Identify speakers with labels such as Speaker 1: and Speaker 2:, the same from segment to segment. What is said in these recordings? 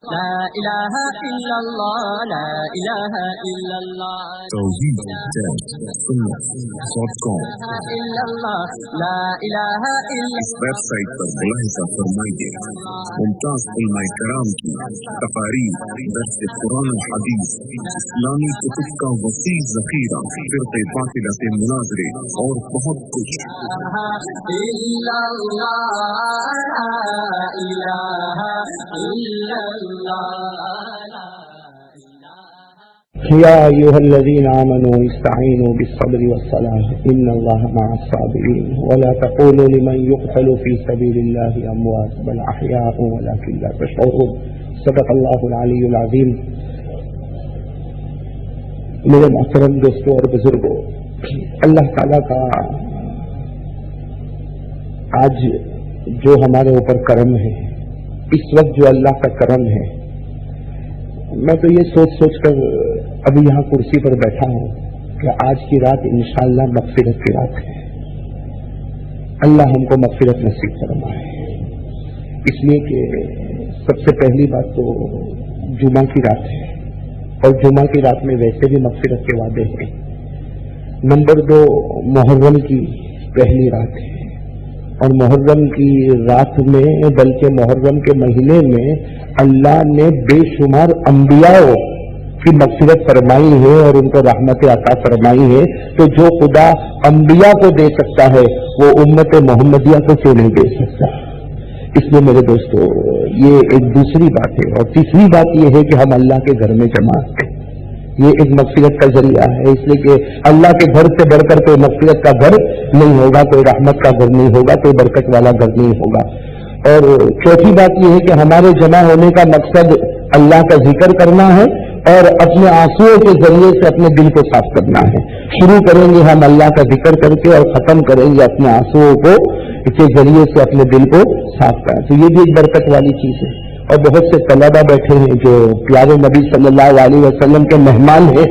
Speaker 1: لا الہ الا اللہ لا الہ الا اللہ
Speaker 2: توحید.com
Speaker 1: لا الہ الا
Speaker 2: اس ویب سائٹ پر ملاحظہ فرمائیے ممتاز علماء کرام کی تقاریر، درس قرآن و حدیث، اسلامی کتب کا وسیع ذخیرہ، فرقہ باطلہ کے مناظرے اور بہت کچھ۔
Speaker 1: الا اللہ لا الہ الا اللہ۔
Speaker 3: يا أيها الذين آمنوا استعينوا بالصبر والصلاة إن الله مع الصابرين ولا تقولوا لمن يقتل في سبيل الله أموات بل أحياء ولكن لا تشعرون صدق الله العلي العظيم۔ میرے محترم دوستوں اور بزرگوں، اللہ تعالیٰ کا آج جو ہمارے اوپر کرم ہے، اس وقت جو اللہ کا کرم ہے، میں تو یہ سوچ کر ابھی یہاں کرسی پر بیٹھا ہوں کہ آج کی رات انشاءاللہ مغفرت کی رات ہے۔ اللہ ہم کو مغفرت نصیب فرمائے، اس لیے کہ سب سے پہلی بات تو جمعہ کی رات ہے، اور جمعہ کی رات میں ویسے بھی مغفرت کے وعدے ہیں۔ نمبر 2، محرم کی پہلی رات ہے، اور محرم کی رات میں بلکہ محرم کے مہینے میں اللہ نے بے شمار انبیاء کی مغفرت فرمائی ہے اور ان کو رحمت عطا فرمائی ہے، تو جو خدا انبیاء کو دے سکتا ہے وہ امت محمدیہ کو کیوں نہیں دے سکتا؟ اس لیے میرے دوستو یہ ایک دوسری بات ہے، اور تیسری بات یہ ہے کہ ہم اللہ کے گھر میں جمع ہیں، یہ ایک مغفرت کا ذریعہ ہے، اس لیے کہ اللہ کے گھر سے بڑھ کر کوئی مغفرت کا گھر نہیں ہوگا، کوئی رحمت کا گھر نہیں ہوگا، کوئی برکت والا گھر نہیں ہوگا۔ اور چوتھی بات یہ ہے کہ ہمارے جمع ہونے کا مقصد اللہ کا ذکر کرنا ہے اور اپنے آنسوؤں کے ذریعے سے اپنے دل کو صاف کرنا ہے۔ شروع کریں گے ہم اللہ کا ذکر کر کے اور ختم کریں گے اپنے آنسوؤں کو کے ذریعے سے اپنے دل کو صاف کریں، تو یہ بھی ایک برکت والی چیز ہے۔ اور بہت سے طلبہ بیٹھے ہیں جو پیارے نبی صلی اللہ علیہ وسلم کے مہمان ہیں،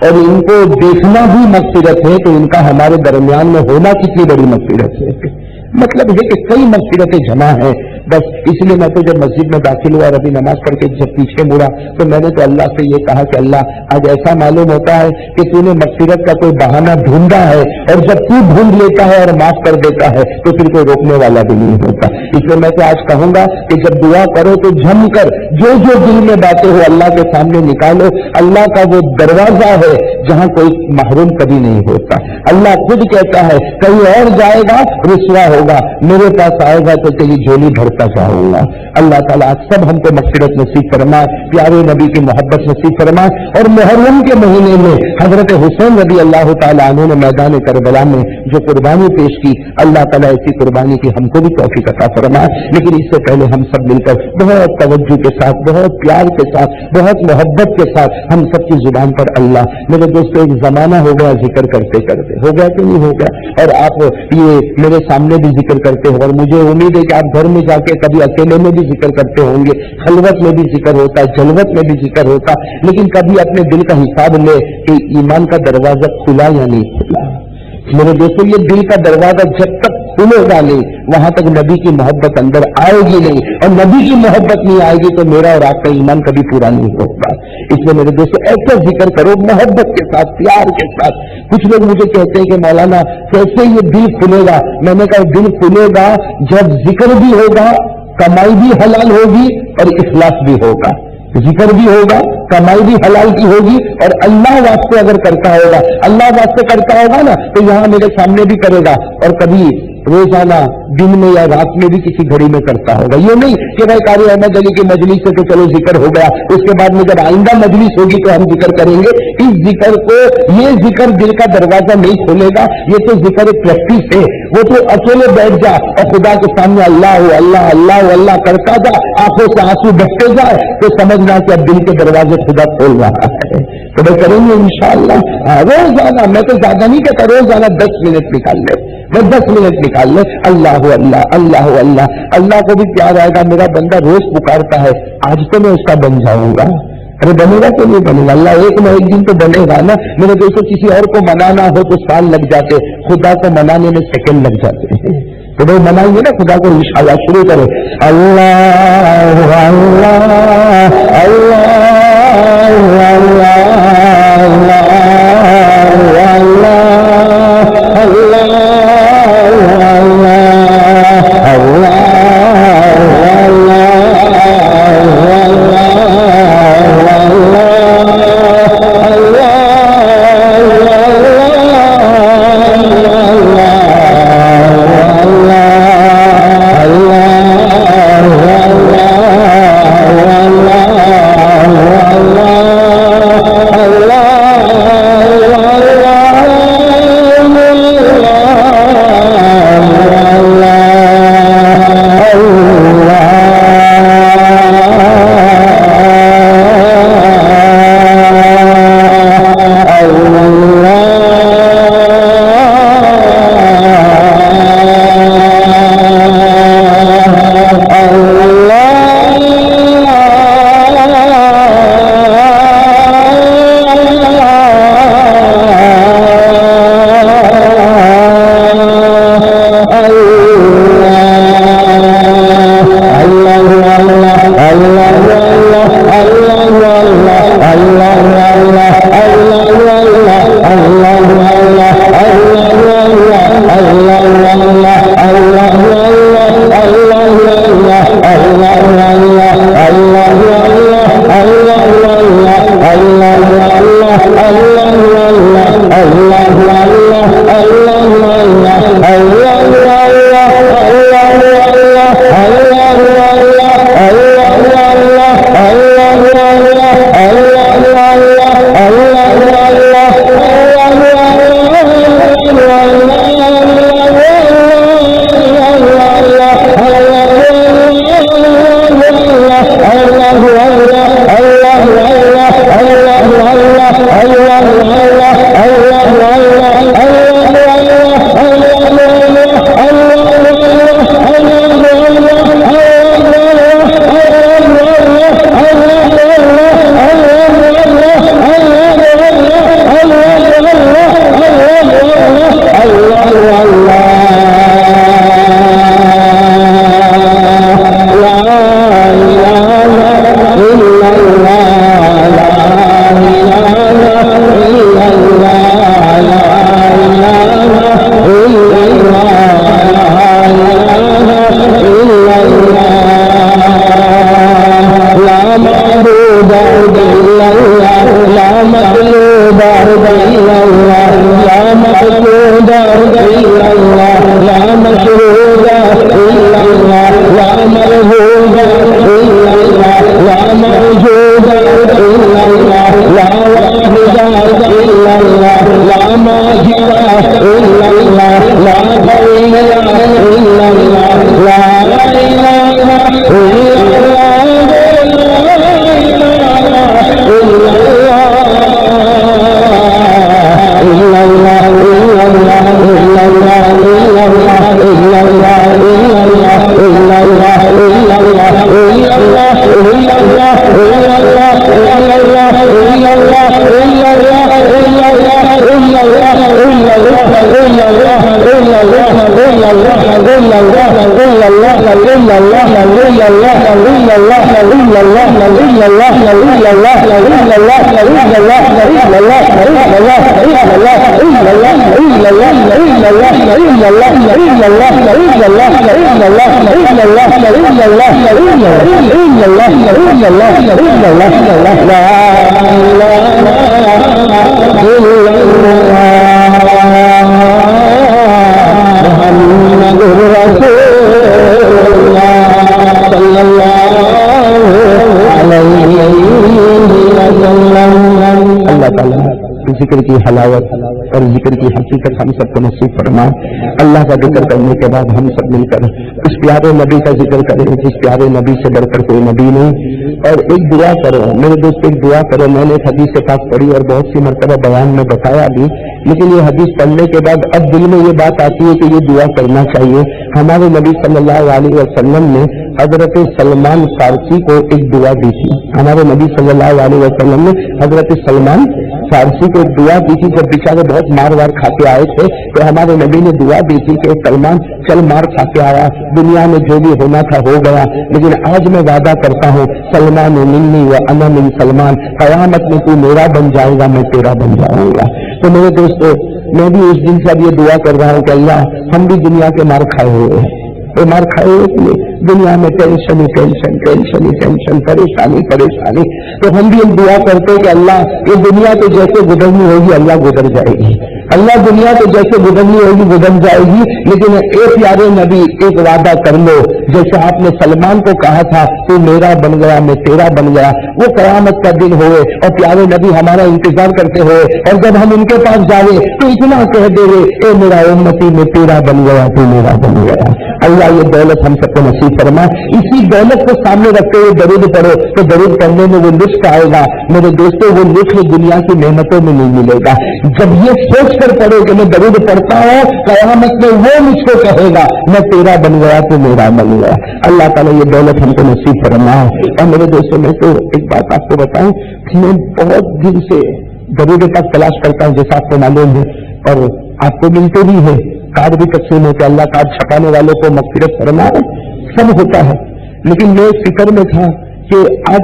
Speaker 3: اور ان کو دیکھنا بھی مغفرت ہے، تو ان کا ہمارے درمیان میں ہونا کتنی بڑی مغفرت ہے۔ مطلب ہے کہ کئی مغفرتیں جمع ہیں، بس اس لیے میں تو جب مسجد میں داخل ہوا اور ابھی نماز پڑھ کے جب پیچھے مڑا تو میں نے تو اللہ سے یہ کہا کہ اللہ آج ایسا معلوم ہوتا ہے کہ تو نے مغفرت کا کوئی بہانہ ڈھونڈا ہے، اور جب تو ڈھونڈ لیتا ہے اور معاف کر دیتا ہے تو پھر کوئی روکنے والا بھی نہیں ہوتا۔ اس لیے میں تو آج کہوں گا کہ جب دعا کرو تو جم کر جو جو دل میں باتیں ہو اللہ کے سامنے نکالو۔ اللہ کا وہ دروازہ ہے جہاں کوئی محروم کبھی نہیں ہوتا۔ اللہ خود کہتا ہے کہیں اور جائے گا رسوا ہوگا، میرے پاس آئے گا تو تیری جھولی بھرتا جاؤں گا۔ اللہ تعالیٰ سب ہم کو مغفرت نصیب فرمائے، پیارے نبی کی محبت نصیب فرمائے۔ اور محرم کے مہینے میں حضرت حسین رضی اللہ تعالیٰ عنہ نے میدان کربلا میں جو قربانی پیش کی، اللہ تعالیٰ ایسی قربانی کی ہم کو بھی توفیق عطا فرمائے۔ لیکن اس سے پہلے ہم سب مل کر بہت توجہ کے ساتھ، بہت پیار کے ساتھ، بہت محبت کے ساتھ ہم سب کی زبان پر اللہ، میرے دوستوں ایک زمانہ ہو گیا ذکر کرتے کرتے، ہو گیا کہ نہیں ہو گیا؟ اور آپ یہ میرے سامنے بھی ذکر کرتے ہو، اور مجھے امید ہے کہ آپ گھر میں جا کے کبھی اکیلے میں بھی ذکر کرتے ہوں گے، خلوت میں بھی ذکر ہوتا ہے، جلوت میں بھی ذکر ہوتا، لیکن کبھی اپنے دل کا حساب لے کہ ایمان کا دروازہ کھلا یا نہیں کھلا۔ میرے دوستوں یہ دل کا دروازہ جب تک کھلے گا نہیں وہاں تک نبی کی محبت اندر آئے گی نہیں، اور نبی کی محبت نہیں آئے گی تو میرا اور آپ کا ایمان کبھی پورا نہیں ہوگا۔ اس لیے میرے دوستوں ایسا ذکر کرو محبت کے ساتھ، پیار کے ساتھ۔ کچھ لوگ مجھے کہتے ہیں کہ مولانا کیسے یہ دل کھلے گا؟ میں نے کہا دل کھلے گا جب ذکر بھی ہوگا، کمائی بھی حلال ہوگی اور اخلاص بھی ہوگا۔ ذکر بھی ہوگا، کمائی بھی حلال کی ہوگی، اور اللہ واسطے اگر کرتا ہوگا، اللہ واسطے کرتا ہوگا نا تو یہاں میرے سامنے بھی کرے گا، اور کبھی روزانہ دن میں یا رات میں بھی کسی گھڑی میں کرتا ہوگا۔ یہ نہیں کہ بھائی قاری احمد علی کی مجلس سے تو چلو ذکر ہو گیا، اس کے بعد میں جب آئندہ مجلس ہوگی تو ہم ذکر کریں گے۔ اس ذکر کو، یہ ذکر دل کا دروازہ نہیں کھولے گا، یہ تو ذکر پریکٹس ہے۔ وہ تو اکیلے بیٹھ جا اور خدا کے سامنے اللہ اللہ اللہ اللہ کرتا جا، آنکھوں سے آنسو بہتے جائے تو سمجھنا کہ اب دل کے دروازے خدا کھول رہا ہے۔ تو میں کریں گے انشاءاللہ روزانہ، میں تو زیادہ نہیں کہتا، روزانہ 10 منٹ نکال لے، بس 10 منٹ نکال لے، اللہ اللہ اللہ اللہ۔ اللہ کو بھی پیار آئے گا، میرا بندہ روز پکارتا ہے، آج تو میں اس کا بن جاؤں گا۔ ارے بنے گا کہ نہیں بنے گا؟ اللہ ایک نہ ایک دن تو بنے گا نا۔ میرے دوستوں کسی اور کو منانا ہو تو سال لگ جاتے، خدا کو منانے میں سیکنڈ لگ جاتے ہیں۔ تو بھائی منائیں گے نا خدا کو انشاءاللہ۔ شروع کرے اللہ اللہ ذکر کی حلاوت اور ذکر کی حقیقت ہم سب کو نصیب فرمائے. اللہ کا ذکر کرنے کے بعد ہم سب مل کر اس پیارے نبی کا ذکر کریں جس پیارے نبی سے بڑھ کر کوئی نبی نہیں. اور ایک دعا کرو میرے دوست, ایک دعا کرو. میں نے ایک حدیث پاک پڑھی اور بہت سی مرتبہ بیان میں بتایا بھی, لیکن یہ حدیث پڑھنے کے بعد اب دل میں یہ بات آتی ہے کہ یہ دعا کرنا چاہیے. ہمارے نبی صلی اللہ علیہ وسلم نے حضرت سلمان فارسی کو ایک دعا دی تھی. ہمارے نبی صلی اللہ علیہ وسلم نے حضرت سلمان فارسی کو ایک دعا دی تھی. جب بیچارے بہت مار وار کھا کے آئے تھے تو ہمارے نبی نے دعا دی تھی کہ سلمان چل مار کھا کے آیا, دنیا میں جو بھی ہونا تھا ہو گیا, لیکن آج میں وعدہ کرتا ہوں سلمان منی و انا من سلمان, قیامت میں تو میرا بن جائے گا میں تیرا بن جاؤں گا. تو میرے دوستو میں بھی اس دن سے اب یہ دعا کر رہا ہوں کہ اللہ ہم بھی دنیا کے مار کھائے ہوئے ہیں, تو مار کھائے ہوئے دنیا میں ٹینشن ہی ٹینشن, ٹینشن ہی ٹینشن, پریشانی پریشانی. تو ہم بھی دعا کرتے کہ اللہ یہ دنیا تو جیسے گزرنی ہوگی اللہ گزر جائے گی, اللہ دنیا تو جیسے گزرنی ہوگی گزر جائے گی, لیکن ایک پیارے نبی ایک وعدہ کر لو جیسے آپ نے سلمان کو کہا تھا تو میرا بن گیا میں تیرا بن گیا. وہ قیامت کا دن ہوئے اور پیارے نبی ہمارا انتظار کرتے ہوئے, اور جب ہم ان کے پاس جائے تو اتنا کہہ دے رہے اے میرا امتی میں تیرا بن گیا تو میرا بن گیا. اللہ یہ دولت ہم سب کو نصیب فرمائے. اسی دولت کو سامنے رکھتے ہوئے درود پڑھو تو درود پڑھنے میں وہ لطف آئے گا. میرے دوستوں وہ لطف دنیا کی نعمتوں میں نہیں ملے گا. جب یہ سوچ کر پڑھو کہ میں درود پڑھتا ہوں قیامت میں وہ مجھ کو کہے گا میں تیرا بن گیا تو میرا بن گیا. اللہ تعالیٰ یہ دولت ہم کو نصیب فرمائے. اور میرے دوستوں میں تو ایک بات آپ کو بتاؤں, میں بہت دن سے درود پاک تلاش کرتا ہوں جیسا آپ کو معلوم ہے, اور آپ کو ملتے بھی ہے, کارڈ بھی تقسیم ہوتے, اللہ کارڈ چھپانے والوں کو مغفرت فرمائے, سب ہوتا ہے. لیکن میں فکر میں تھا کہ آج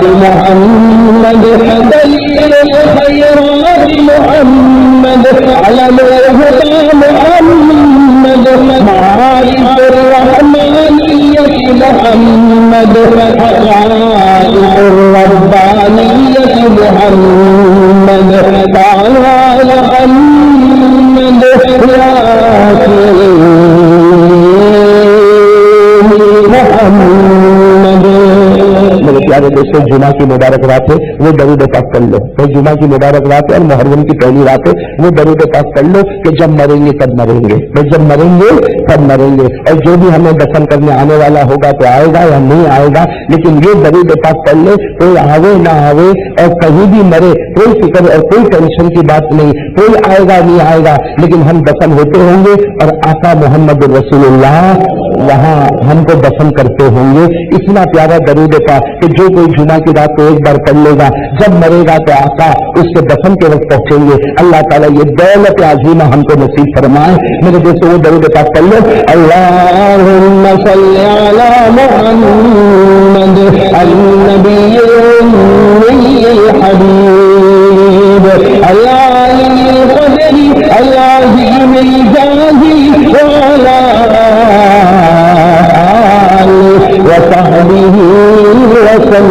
Speaker 3: محمد دلیل الخیرات محمد علم الہدی محمد معارف الرحمانیت محمد حقائق الربانیت محمد تعالی محمد میرے پیارے دوستوں، جمعہ کی مبارک رات ہے، وہ درود پاک پڑھ لو. تو جمعہ کی مبارک رات ہے اور محرم کی پہلی رات ہے، وہ درود پاک پڑھ لو کہ جب مریں گے تب مریں گے، جب مریں گے تب مریں گے. اور جو بھی ہمیں دفن کرنے آنے والا ہوگا تو آئے گا یا نہیں آئے گا، لیکن یہ درود پاک پڑھ لے، کوئی آوے نہ آوے اور کہیں بھی مرے، کوئی فکر اور کوئی ٹینشن کی بات نہیں، کوئی آئے گا نہیں آئے گا، لیکن ہم دفن ہوتے ہوں گے اور آقا محمد رسول اللہ وہاں ہم کو دفن کرتے ہوں گے. اتنا پیارا درود پاک کہ جو کوئی جمعہ کی رات کو ایک بار پڑھ لے گا، جب مرے گا تو آقا اس کے دفن کے وقت پہنچیں گے. اللہ تعالیٰ یہ دولت عظیمہ ہم کو نصیب فرمائے. میرے دوستوں، وہ درود پاک پڑھ لو. اللہم صلی علی محمد النبی الأمی الحبیب العالی القدر العظیم الجاہ وعلی وصحبہ وسلم.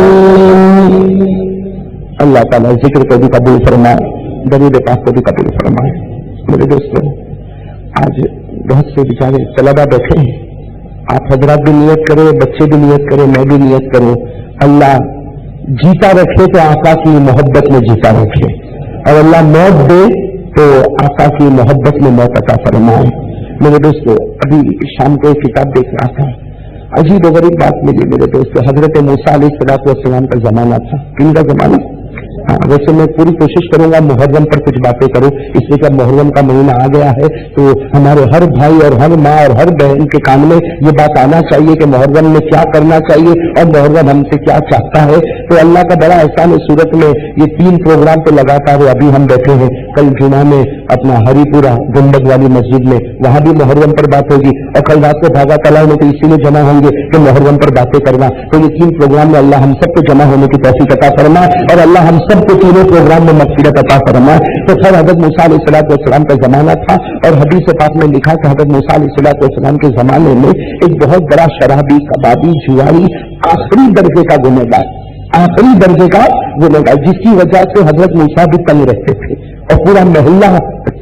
Speaker 3: اللہ تعالیٰ ذکر کو بھی قبول فرمائے، درود پاک کو بھی قبول فرمائے. میرے دوستوں، آج بہت سے بیچارے طلبا بیٹھے ہیں. آپ حضرات بھی نیت کریں، بچے بھی نیت کریں، میں بھی نیت کروں. اللہ جیتا رکھے تو آقا کی محبت میں جیتا رکھے، اور اللہ موت دے تو آقا کی محبت میں موت عطا فرمائے. میرے دوستوں، ابھی شام کو ایک کتاب دیکھ رہا تھا، عجیب و غریب بات ملی. میرے دوستوں، حضرت موسیٰ علیہ السلام کا زمانہ تھا. کن کا زمانہ؟ ویسے میں پوری کوشش کروں گا محرم پر کچھ باتیں کروں، اس لیے کہ محرم کا مہینہ آ گیا ہے تو ہمارے ہر بھائی اور ہر ماں اور ہر بہن کے کان میں یہ بات آنا چاہیے کہ محرم میں کیا کرنا چاہیے اور محرم ہم سے کیا چاہتا ہے. تو اللہ کا بڑا احسان ہے، صورت میں یہ 3 پروگرام تو لگاتار ابھی ہم بیٹھے ہیں. کل جمعہ میں اپنا ہری پورہ گنبد والی مسجد میں وہاں بھی محرم پر بات ہوگی، اور کل رات کو بھاگا تلا میں تو اسی میں جمع ہوں گے کہ محرم پر باتیں کرنا. تو یہ 3 پروگرام میں اللہ ہم سب کو جمع ہونے کی توفیق عطا فرمائے، اور اللہ ہم سب کو تینوں پروگرام میں مغفرت عطا فرمائے. تو خیر، حضرت موسیٰ علیہ السلام کا زمانہ تھا، اور حدیث پاک میں لکھا کہ حضرت موسیٰ علیہ السلام کے زمانے میں ایک بہت بڑا شرابی، کبابی، جواری، آخری درجے کا گنہگار، آخری درجے کا گنہگار، جس کی وجہ سے حضرت موسیٰ بھی تنگ رہتے تھے اور پورا محلہ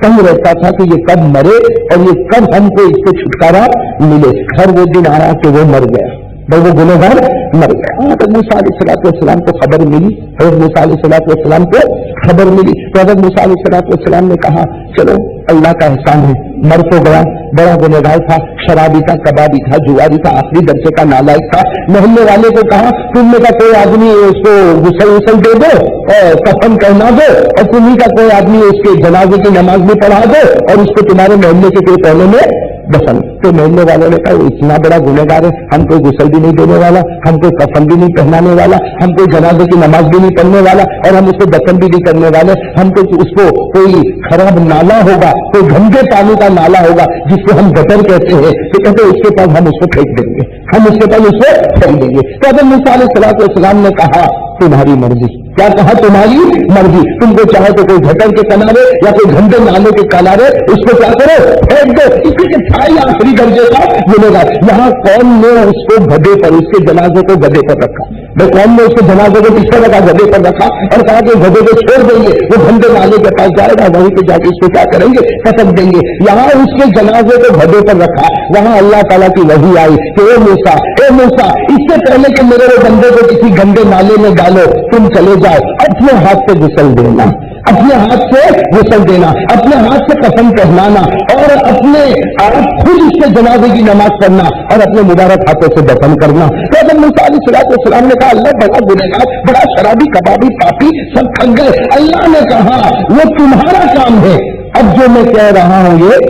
Speaker 3: تنگ رہتا تھا کہ یہ کب مرے اور یہ کب ہم کو اس سے چھٹکارا ملے. خیر، وہ دن آیا کہ وہ مر گیا، وہ گنہگار مر گیا. حضرت موسیٰ علیہ السلام کو خبر ملی، حضرت موسیٰ علیہ السلام کو خبر ملی تو حضرت موسیٰ علیہ السلام نے کہا چلو اللہ کا احسان ہے، مر تو گیا، بڑا گنہگار تھا، شرابی تھا، کبابی تھا، جواری تھا، آخری درجے کا نالائق تھا. محلے والے کو کہا تم نے کا کوئی آدمی اس کو غسل دے دو اور کفن پہنا دو، اور تمہیں کا کوئی آدمی اس کے جنازے کی نماز بھی پڑھا دو اور اس کو تمہارے محلے کے کوئی کونے میں دفن. تو محلے والوں نے کہا وہ اتنا بڑا گنہگار ہے، ہم کوئی غسل بھی نہیں دینے والا، ہم کوئی کفن بھی نہیں پہنانے والا، ہم کوئی جنازے کی نماز بھی نہیں پڑھنے والا، اور ہم اس کو دفن بھی نہیں کرنے والے. ہم کو اس کو کوئی خراب نالا ہوگا، کوئی گندے پانی کا نالا ہوگا جس کو ہم گٹر کہتے ہیں، تو کہتے ہیں اس کے پاس ہم اس کو پھینک دیں گے، ہم اس کے پاس اس کو پھینک دیں گے. تو حضرت موسیٰ علیہ السلام نے کہا تمہاری مرضی. کیا کہا؟ تمہاری مرضی. تم کو چاہے تو کوئی گٹر کے کنارے یا کوئی گندے نالے کے کنارے اس کو کیا کرو، پھینک دو. اسی کے چھائی آخری درجے کا ملے گا. یہاں قوم نے اس کو گدھے پر، اس کے جنازے کو گدھے پر رکھا. قوم نے اس کے جنازے کو کس طرح کا گدھے پر رکھا اور کہا کہ گدھے کو چھوڑ دیں گے، وہ گندے نالے کے پاس جائے گا، وہیں پہ جا کے اس کو کیا کریں گے، پھٹک دیں گے. یہاں اس کے جنازے کو گدھے پر رکھا. وہاں اللہ تعالیٰ کی وحی آئی کہ اے موسیٰ اس سے پہلے کہ میرے وہ بندے کو کسی گندے نالے میں ڈالو، تم چلے جاؤ، اپنے ہاتھ سے غسل دینا، اپنے ہاتھ سے غسل دینا، اپنے ہاتھ سے کفن پہنانا، اور اپنے آپ خود اس کے جنازے کی نماز پڑھنا اور اپنے مبارک ہاتھوں سے دفن کرنا. تو حضرت موسیٰ علیہ السلام نے کہا اللہ بڑا گنہگار، بڑا شرابی، کبابی، پاپی سب تھک گئے. اللہ نے کہا وہ تمہارا کام ہے، اب جو میں کہہ رہا ہوں یہ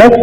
Speaker 3: 10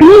Speaker 3: 3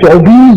Speaker 3: 24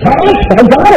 Speaker 3: 60,000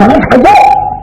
Speaker 3: 60,000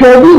Speaker 3: 24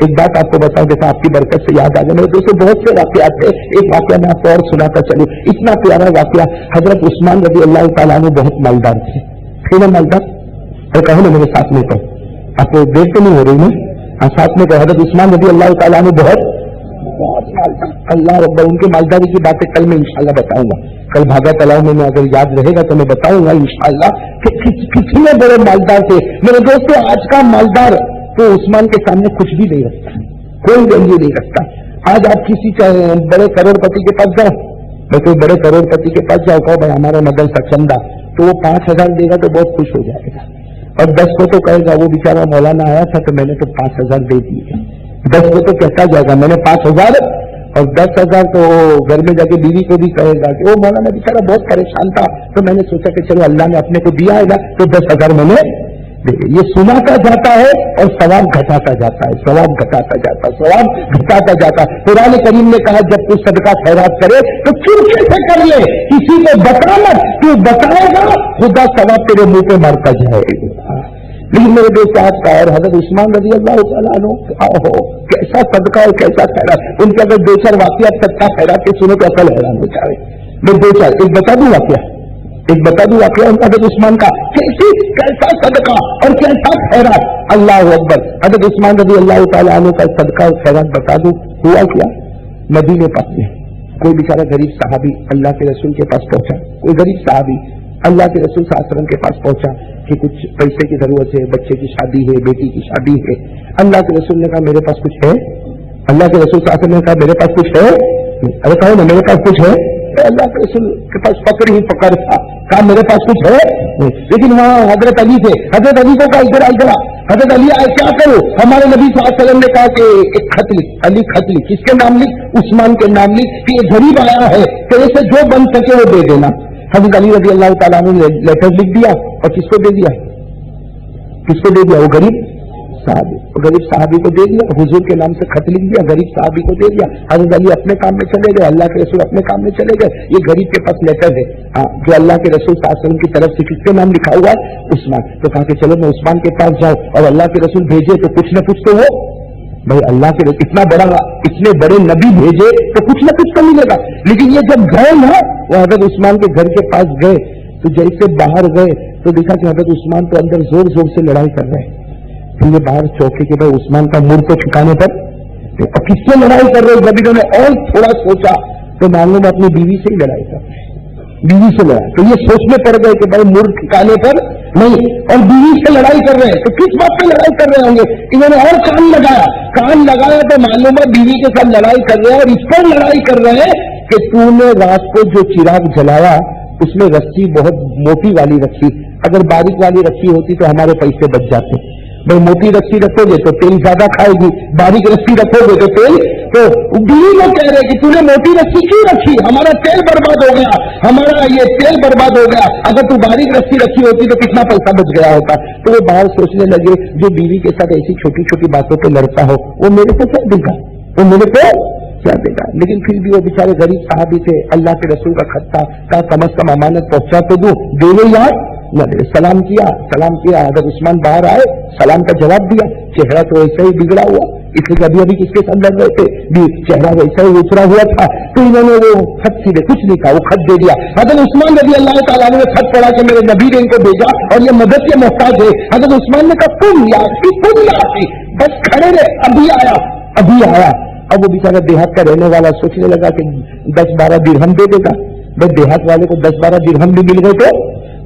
Speaker 3: ایک بات آپ کو بتاؤں، دیکھا آپ کی برکت سے یاد آ گیا، میرے دوستوں بہت سے واقعات تھے، ایک واقعہ میں آپ کو اور سناتا چلوں، اتنا پیارا واقعہ۔ حضرت عثمان رضی اللہ تعالیٰ عنہ بہت مالدار تھے نا، مالدار، اور کہو نا میرے ساتھ میں تو آپ کو دیر تو نہیں ہو رہی نا، ساتھ میں تو حضرت عثمان رضی اللہ تعالیٰ عنہ بہت مالدار، اللہ رب، ان کے مالداری کی باتیں کل میں انشاءاللہ بتاؤں گا، کل بھاگا تلاؤ میں اگر یاد رہے گا تو میں بتاؤں گا انشاءاللہ کہ کتنے بڑے مالدار تھے میرے دوستوں۔ آج کا مالدار تو عثمان کے سامنے کچھ بھی نہیں رکھتا، کوئی ویلیو نہیں رکھتا۔ آج آپ کسی بڑے کروڑ پتی کے پاس جاؤ، میں کوئی بڑے کروڑ پتی کے پاس جاؤ، کہو بھائی ہمارا مدرسہ چندہ، تو وہ 5,000 دے گا تو بہت خوش ہو جائے گا، اور 10 کو تو کہے گا وہ بیچارہ مولانا آیا تھا تو میں نے تو 5,000 دے دیے، 10 کو تو کہتا جائے گا میں نے 5,000، اور 10,000 تو گھر میں جا کے بیوی کو بھی کہے گا کہ وہ مولانا بیچارہ بہت پریشان تھا تو میں نے سوچا کہ چلو اللہ نے اپنے کو دیا ہے نا تو 10,000 میں نے دے۔ یہ سناتا جاتا ہے اور ثواب گھٹاتا جاتا ہے، ثواب گھٹاتا جاتا ہے، ثواب گھٹاتا جاتا ہے۔ قرآن کریم نے کہا جب کوئی صدقہ خیرات کرے تو چرکے سے کر لے، کسی کو بتا مت، تو بتائے گا خدا ثواب تیرے منہ پہ مارتا جائے گا۔ لیکن میرے دوست آج کا اور حضرت عثمان رضی اللہ تعالیٰ عنہ کیسا صدقہ اور کیسا خیرات، ان کے اگر 2-4 واقعات صدقہ خیرات کے سنو تو عقل حیران ہو جائے۔ میں 2-4 ایک بتا دوں واقعہ، حضرت عثمان کا کیسا صدقہ اور کیسا خیرات، اللہ اکبر۔ حضرت عثمان رضی اللہ تعالیٰ عنہ کا صدقہ اور خیرات بتا دوں ہوا کیا، مدینے پاس میں کوئی بیچارہ غریب صحابی اللہ کے رسول کے پاس پہنچا، کوئی غریب صحابی اللہ کے رسول صلی اللہ علیہ وسلم کے پاس پہنچا کہ کچھ پیسے کی ضرورت ہے، بچے کی شادی ہے، بیٹی کی شادی ہے۔ اللہ کے رسول نے کہا میرے پاس کچھ ہے، اللہ کے رسول صلی اللہ علیہ وسلم نے کہا میرے پاس کچھ ہے، ارے کہو نا میرے پاس کچھ ہے، اللہ کے رسول کے پاس فقر ہی فقر تھا، کہا میرے پاس کچھ ہے، لیکن وہاں حضرت علی تھے، حضرت علی کو کہا ادھر حضرت علی آئے کیا کرو، ہمارے نبی صلی اللہ علیہ وسلم نے کہا کہ ایک خط لکھ، علی خط لکھ، کس کے نام لکھ، عثمان کے نام لکھ کہ یہ غریب آیا ہے تیرے سے جو بن سکے وہ دے دینا۔ حضرت علی رضی اللہ تعالیٰ عنہ نے لیٹر لکھ دیا اور کس کو دے دیا، کس کو دے دیا، وہ غریب صحابی، غریب صحابی کو دے دیا، حضور کے نام سے خط لکھ دیا، غریب صحابی کو دے دیا۔ حضرت علی اپنے کام میں چلے گئے، اللہ کے رسول اپنے کام میں چلے گئے، یہ غریب کے پاس لیٹر ہے جو اللہ کے رسول صلی اللہ علیہ وسلم کی طرف سے کس کے نام لکھا ہوا ہے، عثمان، تو کہا کہ چلو میں عثمان کے پاس جاؤں اور اللہ کے رسول بھیجے تو کچھ نہ کچھ تو ہو، بھائی اللہ کے اتنا بڑا اتنے بڑے نبی بھیجے تو کچھ نہ کچھ تو ملے گا۔ لیکن یہ جب گئے نا وہ حضرت عثمان کے گھر کے پاس گئے تو جیسے باہر گئے تو دیکھا کہ حضرت عثمان تو اندر زور زور سے لڑائی کر رہے ہیں، پھر یہ باہر چوکے کہ بھائی عثمان کا مڑ کو ٹھکانے پر کس سے لڑائی کر رہے، جب انہوں نے اور تھوڑا سوچا تو معلوم ہے اپنی بیوی سے ہی لڑائی کر رہے ہیں، بیوی سے لڑائی، تو یہ سوچنے پڑ گئے کہ بھائی مڑ ٹھکانے پر نہیں اور بیوی سے لڑائی کر رہے ہیں تو کس بات پہ لڑائی کر رہے ہوں گے، انہوں نے اور کان لگایا تو معلوم ہے بیوی کے ساتھ لڑائی کر رہے ہیں اور اس پر لڑائی کر رہے ہیں کہ تو نے رات کو جو چراغ جلایا اس میں رسی بہت موٹی والی رسی، اگر باریک والی رسی ہوتی تو ہمارے پیسے بچ جاتے، بھائی موٹی رسی رکھو گے تو تیل زیادہ کھائے گی، باریک رسی رکھو گے تو تیل، تو بیوی کو کہہ رہے کہ تو نے موٹی رسی کیوں رکھی، ہمارا تیل برباد ہو گیا، ہمارا یہ تیل برباد ہو گیا، اگر تو باریک رسی رکھی ہوتی تو کتنا پیسہ بچ گیا ہوتا۔ تو وہ باہر سوچنے لگے جو بیوی کے ساتھ ایسی چھوٹی چھوٹی باتوں پہ لڑتا ہو وہ میرے کو کیا دے گا، وہ میرے کو کیا دے گا، لیکن پھر بھی وہ بیچارے غریب صحابی تھے، اللہ کے رسول کا خط تھا، کم از کم امانت پہنچا تو دوں، دے لے یار نہ دے، سلام کیا، حضرت عثمان باہر آئے، سلام کا جواب دیا، چہرہ تو ایسا ہی بگڑا ہوا، اس لیے ابھی کس کے ساتھ لڑ رہے تھے، چہرہ ویسا ہی اترا ہوا تھا، تو انہوں نے وہ خط سیدھے کچھ نہیں کہا، وہ خط دے دیا۔ حضرت عثمان رضی اللہ تعالیٰ نے خط پڑھا کہ میرے نبی نے ان کو بھیجا اور یہ مدد کے محتاج ہے۔ حضرت عثمان نے کہا تم یاسی بس کھڑے رہے، ابھی آیا۔ اب وہ بیچارہ دیہات کا رہنے والا سوچنے لگا کہ 10-12 درہم دے دے گا، بس دیہات والے کو 10-12 درہم بھی مل گئے تو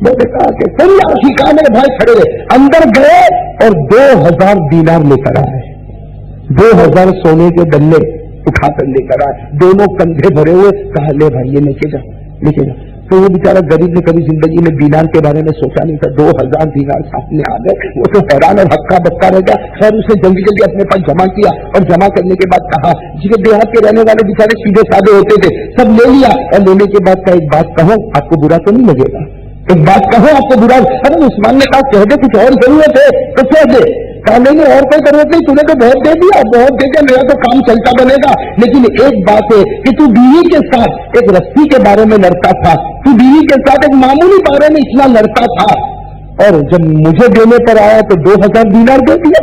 Speaker 3: میں نے کہا کہ کوئی آشی کہا میرے بھائی کھڑے رہے، اندر گئے اور 2000 دینار لے کر آئے، 2000 سونے کے دلے اٹھا کر لے کر آئے، دونوں کندھے بھرے ہوئے، کہا لے بھائی یہ لے کے جا۔ تو وہ بیچارہ غریب نے کبھی زندگی میں دینار کے بارے میں سوچا نہیں تھا، 2000 دینار سامنے آ گئے، وہ تو حیران اور ہکا بکا رہ گیا۔ خیر اسے جلدی جلدی اپنے پاس جمع کیا اور جمع کرنے کے بعد کہا جی دیہات کے رہنے والے بیچارے سیدھے سادے ہوتے تھے، سب لے لیا، اور لینے کے بعد کا ایک بات کہوں آپ کو برا تو نہیں لگے گا، ایک بات کہوں آپ کو برا، ارے عثمان نے کہا کہہ دے کچھ اور ضرورت ہے تو کہہ دے، کہا نہیں اور کوئی ضرورت نہیں، تو نے تو بہت دے دیا، بہت دے دیا، میرا تو کام چلتا بنے گا، لیکن ایک بات ہے کہ تو بیوی کے ساتھ ایک رسی کے بارے میں لڑتا تھا، تو بیوی کے ساتھ ایک معمولی بارے میں اتنا لڑتا تھا، اور جب مجھے دینے پر آیا تو 2000 دینار دے دیا،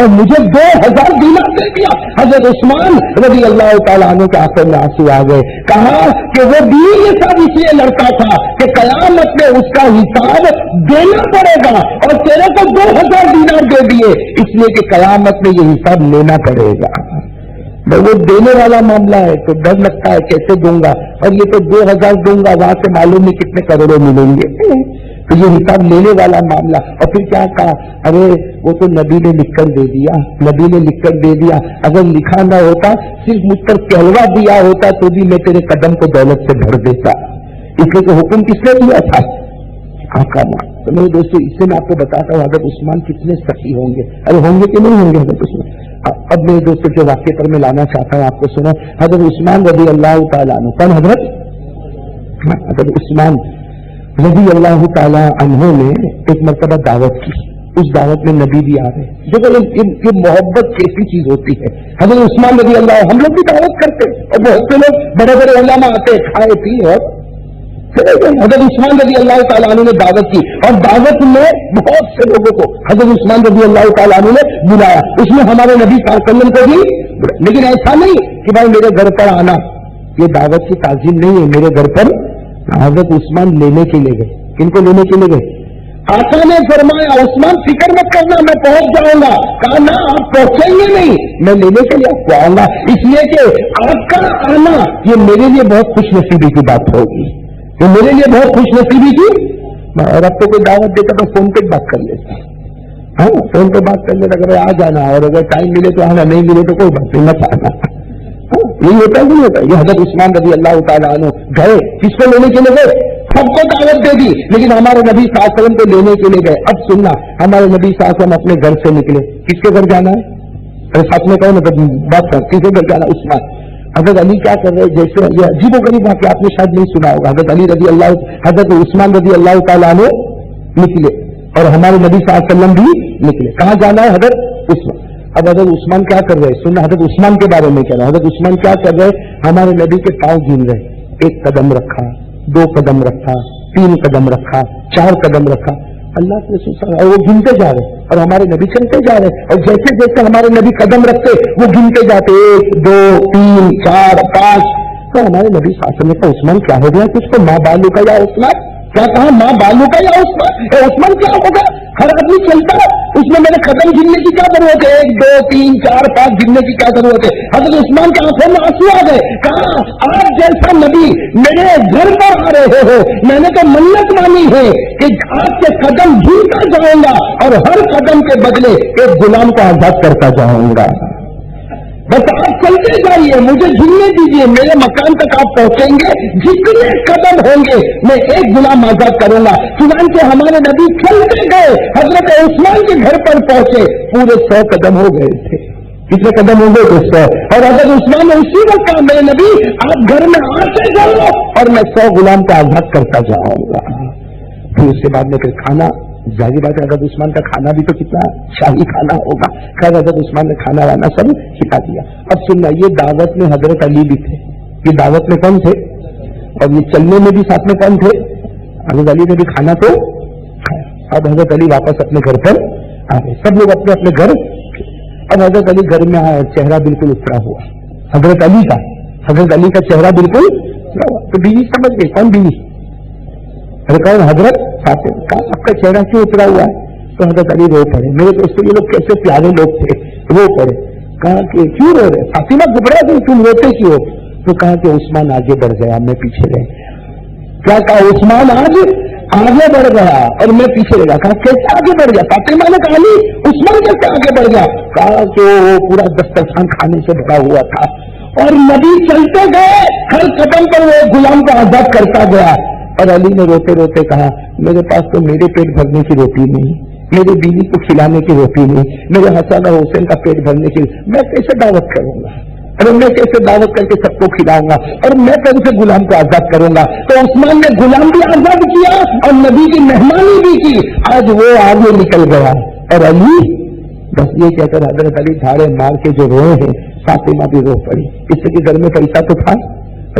Speaker 3: اور مجھے 2000 دینار دے دیا۔ حضرت عثمان رضی اللہ تعالیٰ عنہ کے آنکھوں میں آنسو آ گئے، کہا کہ وہ بیوی کے ساتھ اس لیے لڑتا تھا کہ قیامت میں اس کا حساب دینا پڑے گا، اور تیرے کو 2000 دینار دے دیے اس لیے کہ قیامت میں یہ حساب لینا پڑے گا۔ وہ دینے والا معاملہ ہے تو ڈر لگتا ہے کیسے دوں گا، اور یہ تو 2000 دوں گا، وہاں سے معلوم نہیں کتنے کروڑوں ملیں گے، تو یہ حساب لینے والا معاملہ۔ اور پھر کیا کہا، ارے وہ تو نبی نے لکھ کر دے دیا، نبی نے لکھ کر دے دیا، اگر لکھا نہ ہوتا صرف مجھ پر کہلوا دیا ہوتا تو بھی میں تیرے قدم کو دولت سے بھر دیتا، اس لیے کہ حکم کس نے دیا تھا، آقا نے۔ تو میرے دوستو اس سے میں آپ کو بتاتا ہوں حضرت عثمان کتنے سخی ہوں گے، ارے ہوں گے کہ نہیں ہوں گے حضرت عثمان۔ اب میرے دوستوں کے واقعے پر میں لانا چاہتا ہوں آپ کو، سنو حضرت عثمان رضی اللہ تعالیٰ عنہ، کون حضرت عثمان رضی اللہ تعالیٰ عنہ نے ایک مرتبہ دعوت کی، اس دعوت میں نبی بھی آ رہے، جو یہ محبت کیسی چیز ہوتی ہے۔ حضرت عثمان رضی اللہ، ہم لوگ بھی دعوت کرتے اور بہت سے لوگ بڑے بڑے علماء آتے کھائے پی اور حضرت عثمان رضی اللہ تعالیٰ عنہ نے دعوت کی، اور دعوت میں بہت سے لوگوں کو حضرت عثمان رضی اللہ تعالیٰ عنہ نے بلایا، اس میں ہمارے نبی صلی اللہ علیہ وسلم کو بھی، لیکن ایسا نہیں کہ بھائی میرے گھر پر آنا، یہ دعوت کی تعظیم نہیں ہے۔ میرے گھر پر حضرت عثمان لینے کے لیے گئے، کن کو لینے کے لیے گئے؟ آقا نے فرمایا عثمان فکر مت کرنا، میں پہنچ جاؤں گا، کہا نہ آپ پہنچیں گے نہیں، میں لینے کے لیے آپ کو آؤں گا، اس لیے کہ آپ کا آنا یہ میرے لیے بہت خوش نصیبی کی بات ہوگی، یہ میرے لیے بہت خوش نصیبی کی۔ اور اب تو کوئی دعوت دیتا تو فون پہ بات کر لیتا، ہاں فون پہ بات کر لیتا، اگر آ جانا اور اگر ٹائم ملے تو آنا، نہیں ملے تو کوئی بات نہیں، مت آنا، یہی ہوتا ہے نہیں ہوتا۔ یہ حضرت عثمان رضی اللہ تعالیٰ عنہ گئے، کس کو لینے کے لیے گئے؟ سب کو دعوت دے دی، لیکن ہمارے نبی صلی اللہ علیہ وسلم کو لینے کے لیے گئے۔ اب سننا، ہمارے نبی صلی اللہ علیہ وسلم اپنے گھر سے نکلے، کس کے گھر جانا ہے؟ ساتھ میں کہو نا بات کر، کس کے گھر جانا؟ عثمان۔ حضرت علی کیا کر رہے، جیسے یہ عجیب و غریب واقعہ آپ نے شاید نہیں سنا ہوگا، حضرت علی رضی اللہ، حضرت عثمان رضی اللہ تعالیٰ عنہ نکلے اور ہمارے نبی صلی اللہ علیہ وسلم بھی نکلے، کہاں جانا ہے؟ حضرت عثمان۔ اب حضرت عثمان کیا کر رہے، سننا حضرت عثمان کے بارے میں کہہ رہا ہوں، حضرت عثمان کیا کر رہے، ہمارے نبی کے پاؤں گن رہے، 1 قدم رکھا، 2 قدم رکھا، 3 قدم رکھا، 4 قدم رکھا، اللہ کے رسول اور وہ گنتے جا رہے اور ہمارے نبی چلتے جا رہے، اور جیسے جیسے ہمارے نبی قدم رکھتے وہ گنتے جاتے، 1 2 3 4 5، تو ہمارے نبی صلی اللہ علیہ وسلم کا عثمان کیا ہو گیا، کچھ کو ماں بالو کا یا عثمان، کیا کہا ماں بالو کا یا عثمان، عثمان کیا ہوگا، ہر آدمی چلتا ہے، اس میں میرے قدم گننے کی کیا ضرورت ہے، 1 2 3 4 5 گننے کی کیا ضرورت ہے۔ حضرت عثمان کے آنکھوں میں آنسو آ گئے، کہا آپ جیسا نبی میرے گھر پر آ رہے ہو، میں نے تو منت مانی ہے کہ آپ کے قدم گنتا جاؤں گا اور ہر قدم کے بدلے ایک غلام کو آزاد کرتا جاؤں گا، بس آپ چلتے جائیے، مجھے گننے دیجیے، میرے مکان تک آپ پہنچیں گے، جتنے قدم ہوں گے میں ایک غلام آزاد کروں گا۔ چنانچہ ہمارے نبی چلتے گئے، حضرت عثمان کے گھر پر پہنچے، پورے 100 قدم ہو گئے تھے، کتنے قدم ہو گئے تھے؟ 100۔ اور حضرت عثمان نے اسی وقت کہا میرے نبی آپ گھر میں آتے جاؤ اور میں 100 غلام کو آزاد کرتا جاؤں گا۔ پھر اس کے بعد میں پھر کھانا، ظاہر بات ہے حضرت عثمان کا کھانا بھی تو کتنا شاہی کھانا ہوگا، خیر حضرت عثمان نے کھانا وانا سب کھلا دیا۔ اب سننا، یہ دعوت میں حضرت علی بھی تھے، یہ دعوت میں کون تھے، اور یہ چلنے میں بھی ساتھ میں کون تھے؟ حضرت علی نے بھی کھانا تو کھایا۔ اب حضرت علی واپس اپنے گھر پر آ گئے، سب لوگ اپنے اپنے گھر۔ اب حضرت علی گھر میں آیا، چہرہ بالکل اترا ہوا حضرت علی کا چہرہ بالکل اترا ہوا، تو بیوی سمجھ گئی، کون بیوی؟ حضرت فاطمہ، کہا آپ کا چہرہ کیوں اترا ہوا ہے؟ تو حضرت علی رو پڑے، میرے دوستوں یہ لوگ کیسے پیارے لوگ تھے، رو پڑے، کہا کہ کیوں رو رہے؟ فاطمہ گھبرا گئی، تم روتے کیوں؟ تو کہا کہ عثمان آگے بڑھ گیا، میں پیچھے رہ گیا۔ کیا کہا؟ عثمان آگے بڑھ گیا اور میں پیچھے رہ گیا۔ کہا کیسے آگے بڑھ گیا؟ فاطمہ نے کہا نہیں، عثمان کیسے آگے بڑھ گیا؟ کہا کہ وہ پورا دسترخوان کھانے سے بھرا ہوا تھا اور نبی چلتے گئے، ہر قدم پر وہ غلام کو آزاد کرتا گیا۔ اور علی نے روتے روتے کہا میرے پاس تو میرے پیٹ بھرنے کی روٹی نہیں، میرے بیوی کو کھلانے کی روٹی نہیں، میرے حسن اور حسین کا پیٹ بھرنے کی، میں کیسے دعوت کروں گا، اور میں کیسے دعوت کر کے سب کو کھلاؤں گا، اور میں کیسے غلام کو آزاد کروں گا؟ تو عثمان نے غلام بھی آزاد کیا اور نبی کی مہمانی بھی کی، آج وہ آگے نکل گیا۔ اور علی بس یہ کہہ کر حضرت علی دھاڑے مار کے جو روئے ہیں، فاطمہ بھی رو پڑی، اس سے کہ گھر میں پیسہ تو تھا،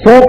Speaker 3: 100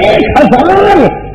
Speaker 3: 1000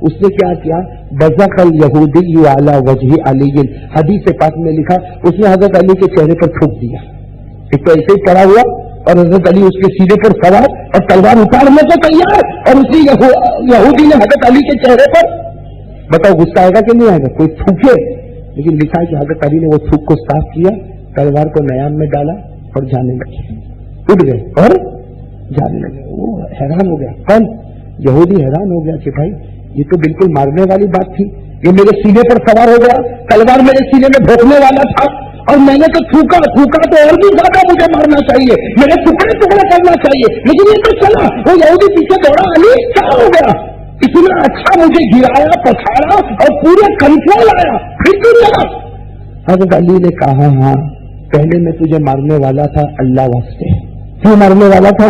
Speaker 3: اس نے کیا کیا؟ بزخل یہودی علی وجہ علی، حدیث پاک میں لکھا اس نے حضرت علی کے چہرے پر تھوک دیا. ایک تو ایسے ہی پڑا ہوا اور حضرت علی اس کے سینے پر سوار اور تلوار اتارنے کو تیار، اور اسی یہودی نے حضرت علی کے چہرے پر، بتاؤ غصہ آئے گا کہ نہیں آئے گا؟ کوئی تھوکے. لیکن لکھا ہے کہ حضرت علی نے وہ تھوک کو صاف کیا، تلوار کو نیام میں ڈالا اور جانے لگے، اٹھ گئے اور جانے لگے. وہ حیران ہو گیا، کون؟ یہودی حیران ہو گیا کہ بھائی یہ تو بالکل مارنے والی بات تھی، یہ میرے سینے پر سوار ہو گیا، تلوار میرے سینے میں بھونکنے والا تھا، اور میں نے تو تھوکا تو اور بھی زیادہ مجھے مارنا چاہیے، میرے ٹکڑے ٹکڑے کرنا چاہیے، لیکن یہ تو چلا. وہ یہودی پیچھے دوڑا، علی کیا ہو گیا؟ اتنا اچھا مجھے گرایا پچھاڑا اور پورے کنٹرول آیا، پھر کیوں چلا؟ حضرت علی نے کہا ہاں پہلے میں تجھے مارنے والا تھا اللہ واسطے، کیوں مارنے والا تھا؟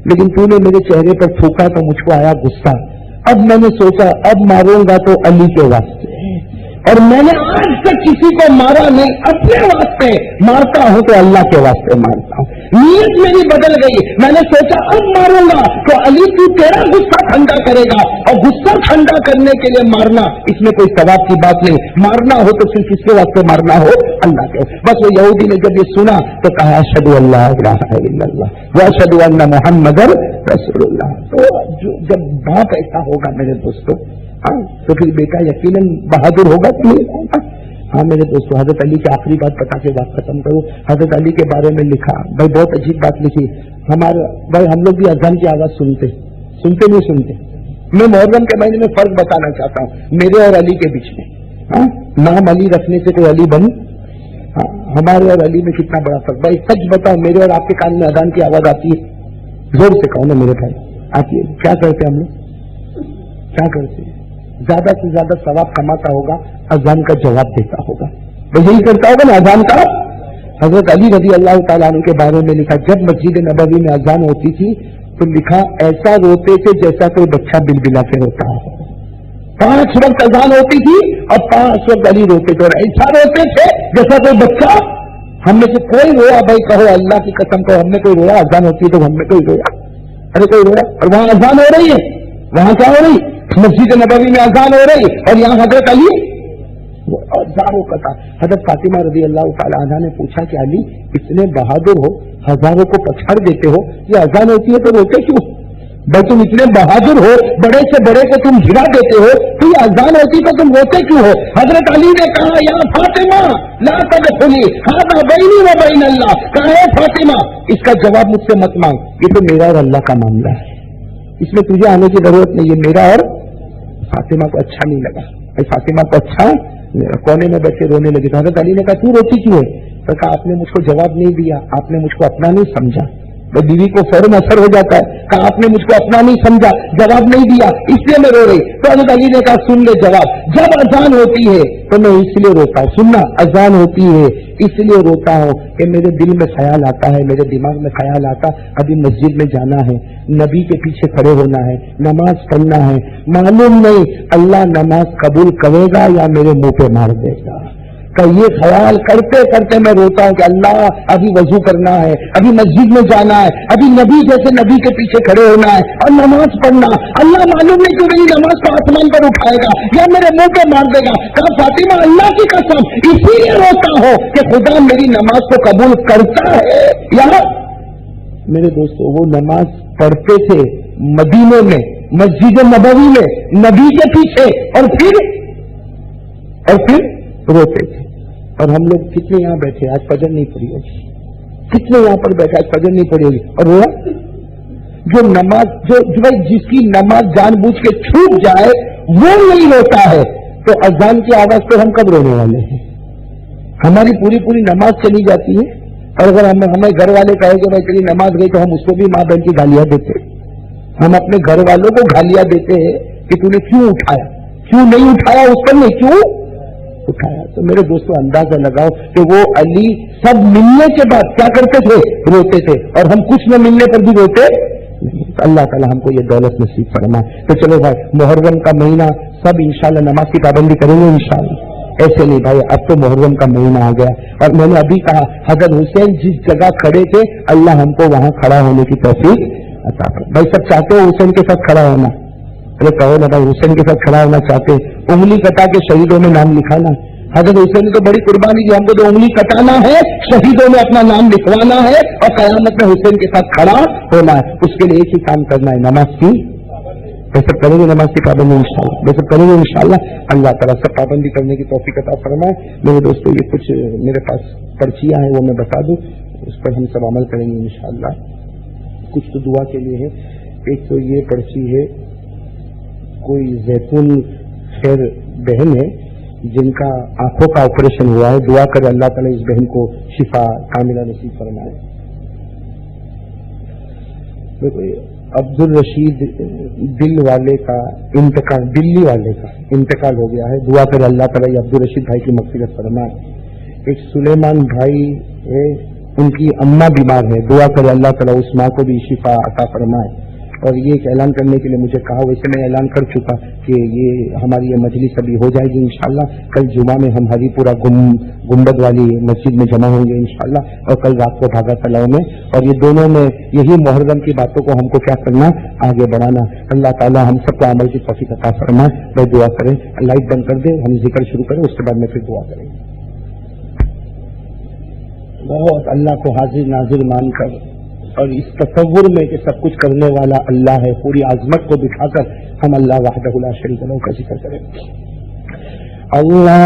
Speaker 3: لیکن تو نے میرے چہرے پر تھوکا تو مجھ کو آیا غصہ، اب میں نے سوچا اب ماروں گا تو علی کے واسطے، اور میں نے آج تک کسی کو مارا نہیں، اپنے واسطے مارتا ہوں تو اللہ کے واسطے مارتا ہوں. نیت میری بدل گئی، میں نے سوچا اب ماروں گا تو علی تو تیرا غصہ ٹھنڈا کرے گا، اور غصہ ٹھنڈا کرنے کے لیے مارنا اس میں کوئی ثواب کی بات نہیں، مارنا ہو تو صرف کس کے واسطے مارنا ہو؟ اللہ کے. بس وہ یہودی نے جب یہ سنا تو کہا اشہد ان لا الہ الا اللہ واشہد ان محمد رسول اللہ. تو جب باپ ایسا ہوگا میرے دوستوں، ہاں تو پھر بیٹا یقیناً بہادر ہوگا کہ نہیں ہوگا؟ ہاں میرے دوستوں، حضرت علی کی آخری بات بتا کے بات ختم کروں. حضرت علی کے بارے میں لکھا، بھائی بہت عجیب بات لکھی. ہمارے بھائی ہم لوگ بھی اذان کی آواز سنتے نہیں سنتے. میں محرم کے مہینے میں فرق بتانا چاہتا ہوں میرے اور علی کے بیچ میں. ہاں نام علی رکھنے سے کوئی علی بن؟ ہاں ہمارے اور علی میں کتنا بڑا فرق. بھائی سچ بتاؤ، میرے اور آپ کے کان میں اذان کی آواز آتی ہے؟ زور سے کہو نا میرے بھائی، آتی ہے. کیا کرتے ہم لوگ؟ کیا کرتے ہیں؟ زیادہ سے زیادہ ثواب کماتا ہوگا، اذان کا جواب دیتا ہوگا، وہ یہی کرتا ہوگا نا اذان کا. حضرت علی رضی اللہ تعالیٰ عنہ کے بارے میں لکھا جب مسجد نبوی میں اذان ہوتی تھی تو لکھا ایسا روتے تھے جیسا کوئی بچہ بلبلا کے روتا ہے. 5 وقت اذان ہوتی تھی اور 5 وقت علی روتے تھے، اور ایسا روتے تھے جیسا کوئی بچہ. ہم میں سے کوئی رویا؟ بھائی کہو اللہ کی قسم کہو، ہم نے کوئی رویا؟ اذان ہوتی ہے تو ہم نے کوئی رویا؟ ارے کوئی رویا؟ اور وہاں اذان ہو رہی ہے، وہاں کیا ہو رہی؟ مسجد نبوی میں اذان ہو رہی، اور یہاں حضرت علی ہزاروں کا تھا. حضرت فاطمہ رضی اللہ تعالی عنہا نے پوچھا کہ علی اتنے بہادر ہو، ہزاروں کو پچھاڑ دیتے ہو، یہ اذان ہوتی ہے تو روتے کیوں؟ بھائی تم اتنے بہادر ہو، بڑے سے بڑے کو تم گرا دیتے ہو، تو یہ اذان ہوتی تو تم روتے کیوں ہو؟ حضرت علی نے کہا یا فاطمہ لا تدخلی ھذا بینی و بین اللہ. کہا ہے فاطمہ اس کا جواب مجھ سے مت مانگ، یہ تو میرا اور اللہ کا معاملہ ہے، اس میں تجھے آنے کی ضرورت نہیں ہے. میرا اور فاطمہ کو اچھا نہیں لگا، فاطمہ کو اچھا کونے میں بیٹھے رونے لگے. تو حضرت علی نے کہا تو روتی کیوں ہے؟ تو کہا آپ نے مجھ کو جواب نہیں دیا، آپ نے مجھ کو اپنا نہیں سمجھا. بیوی کو فوراً اثر ہو جاتا ہے. کہا آپ نے مجھ کو اپنا نہیں سمجھا، جواب نہیں دیا، اس لیے میں رو رہی. تو حضرت علی نے کہا سن لے جواب، جب اذان ہوتی ہے تو میں اس لیے روتا ہوں. سننا، اذان ہوتی ہے اس لیے روتا ہوں کہ میرے دل میں خیال آتا ہے، میرے دماغ میں خیال آتا ابھی مسجد میں جانا ہے، نبی کے پیچھے کھڑے ہونا ہے، نماز پڑھنا ہے. معلوم نہیں اللہ نماز قبول کرے گا یا میرے منہ پہ مار دے گا. کہ یہ خیال کرتے کرتے میں روتا ہوں کہ اللہ ابھی وضو کرنا ہے، ابھی مسجد میں جانا ہے، ابھی نبی جیسے نبی کے پیچھے کھڑے ہونا ہے اور نماز پڑھنا. اللہ معلوم نہیں کیوں میری نماز کو آسمان پر اٹھائے گا یا میرے منہ پہ مار دے گا. کہا فاطمہ اللہ کی قسم اسی لیے روتا ہو کہ خدا میری نماز کو قبول کرتا ہے. یا میرے دوستو وہ نماز پڑھتے تھے مدینے میں، مسجد نبوی میں، نبی کے پیچھے، اور پھر روتے تھے. اور ہم لوگ کتنے یہاں بیٹھے آج فجر نہیں پڑھی ہوگی، کتنے یہاں پر بیٹھے آج فجر نہیں پڑھی ہوگی اور رویا. جو نماز جو جس کی نماز جان بوجھ کے چھوٹ جائے وہ نہیں روتا ہے، تو اذان کی آواز پہ ہم کب رونے والے ہیں؟ ہماری پوری نماز چلی جاتی ہے، اور اگر ہمیں گھر والے کہے کہ بھائی تیری نماز گئی تو ہم اس کو بھی ماں بہن کی گالیاں دیتے. ہم اپنے گھر والوں کو گالیاں دیتے ہیں کہ تو نے کیوں اٹھایا، کیوں نہیں اٹھایا، اس پر نہیں کیوں اٹھایا. تو میرے دوستوں اندازہ لگاؤ کہ وہ علی سب ملنے کے بعد کیا کرتے تھے؟ روتے تھے. اور ہم کچھ نہ ملنے پر بھی روتے. اللہ تعالیٰ ہم کو یہ دولت نصیب فرمائے. تو چلو بھائی محرم کا مہینہ سب انشاءاللہ نماز کی پابندی کریں گے انشاءاللہ. ایسے نہیں بھائی، اب تو محرم کا مہینہ آ گیا، اور میں نے ابھی کہا حضرت حسین جس جگہ کھڑے تھے اللہ ہم کو وہاں کھڑا ہونے کی توفیق عطا کرے. بھائی سب چاہتے ہو حسین کے ساتھ کھڑا ہونا؟ ارے کہو نا بھائی حسین کے ساتھ کھڑا ہونا چاہتے انگلی کٹا کے شہیدوں میں نام لکھانا. حضرت حسین نے تو بڑی قربانی دی, ہم کو تو انگلی کٹانا ہے, شہیدوں میں اپنا نام لکھوانا ہے اور قیامت میں حسین کے ساتھ کھڑا ہونا ہے. اس کے لیے ایک ہی کام کرنا ہے, نماز کی یہ سب کریں گے, نماز کی پابندی انشاءاللہ یہ سب کریں گے انشاءاللہ. اللہ تعالیٰ سب پابندی کرنے کی توفیق عطا فرمائے. میرے دوستوں یہ کچھ میرے پاس پرچیاں ہیں وہ میں بتا دوں, اس پر ہم سب عمل کریں گے انشاءاللہ. کچھ تو دعا کے لیے ہے. ایک تو یہ پرچی ہے, کوئی زیتون خیر بہن ہے جن کا آنکھوں کا آپریشن ہوا ہے, دعا کرے اللہ تعالیٰ اس بہن کو شفا کاملہ نصیب فرمائے. عبد الرشید دل والے کا انتقال, دلی والے کا انتقال ہو گیا ہے, دعا کرے اللہ تعالیٰ عبد الرشید بھائی کی مغفرت فرمائے. ایک سلیمان بھائی ہے, ان کی اماں بیمار ہے, دعا کرے اللہ تعالیٰ اس ماں کو بھی شفا عطا فرمائے. اور یہ ایک اعلان کرنے کے لیے مجھے کہا, ویسے میں اعلان کر چکا کہ یہ ہماری یہ مجلس ابھی ہو جائے گی انشاءاللہ. کل جمعہ میں ہم ہری پورہ گنبد والی مسجد میں جمع ہوں گے انشاءاللہ, اور کل رات کو بھاگا تلاؤ میں. اور یہ دونوں میں یہی محرم کی باتوں کو ہم کو کیا کرنا, آگے بڑھانا. اللہ تعالیٰ ہم سب کو عمل کی توفیق عطا فرمائے. میں دعا کریں, لائٹ بند کر دیں, ہم ذکر شروع کریں, اس کے بعد میں پھر دعا کریں گے. بہت اللہ کو حاضر ناظر مان کر اور اس تصور میں کہ سب کچھ کرنے والا اللہ ہے, پوری عظمت کو دکھا کر ہم اللہ وحدہ لا شریک لہ کا ذکر کریں. اللہ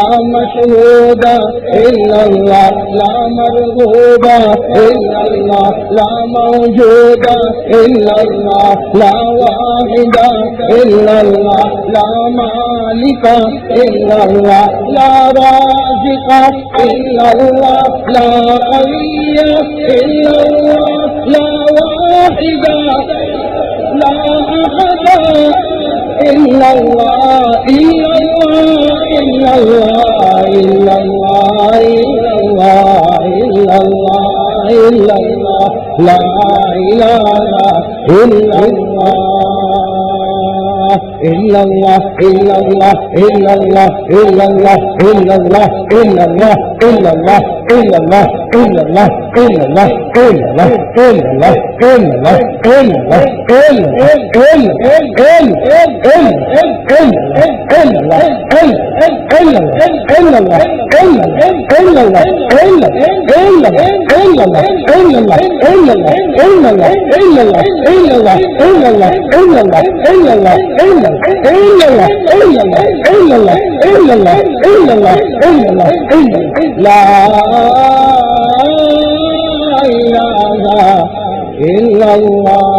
Speaker 3: لا مشهودا إلا الله لا مرغوبا إلا الله لا موجودا إلا الله لا واحدا إلا الله لا مالكا إلا الله لا رازقا إلا الله لا قوي إلا الله لا واحدا لا أحدا إلا الله إلا الله إلا الله إلا الله إلا الله إلا الله لا إله إلا الله إلا الله إلا الله إلا الله إلا الله إلا الله إلا الله إلا الله إلا الله إلا الله إلا الله إلا الله إلا الله إلا الله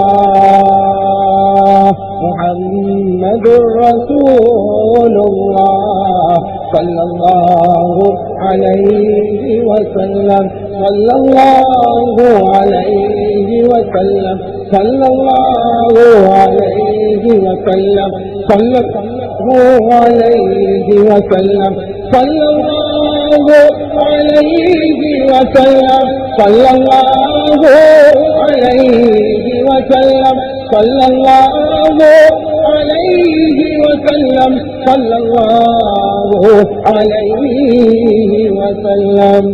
Speaker 3: محمد رسول الله صلى الله عليه وسلم صلى الله عليه وسلم صلى الله عليه وسلم صلى الله عليه وسلم صلى الله عليه وسلم صلى الله عليه وسلم صلى الله عليه وسلم صلى الله عليه وسلم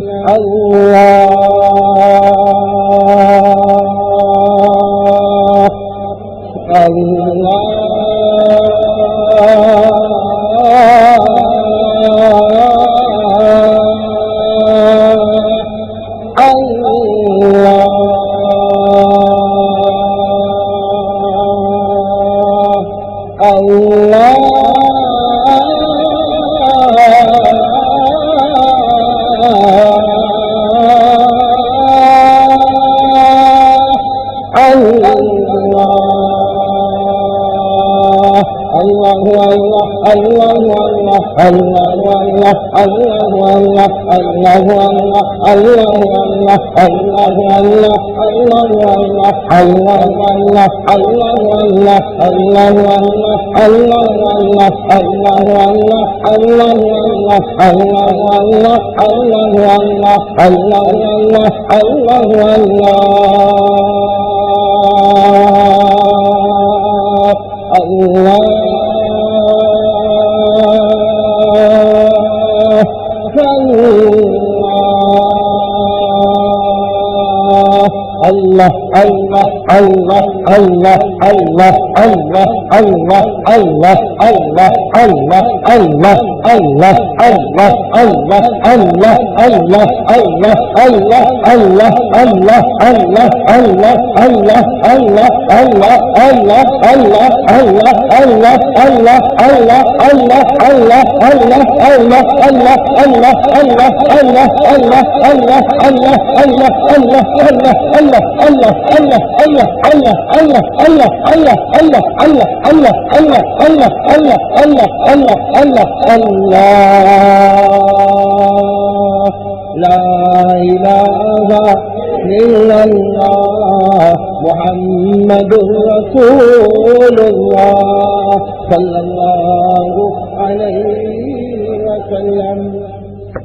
Speaker 3: لا إله إلا الله محمد رسول الله صلى الله عليه وسلم.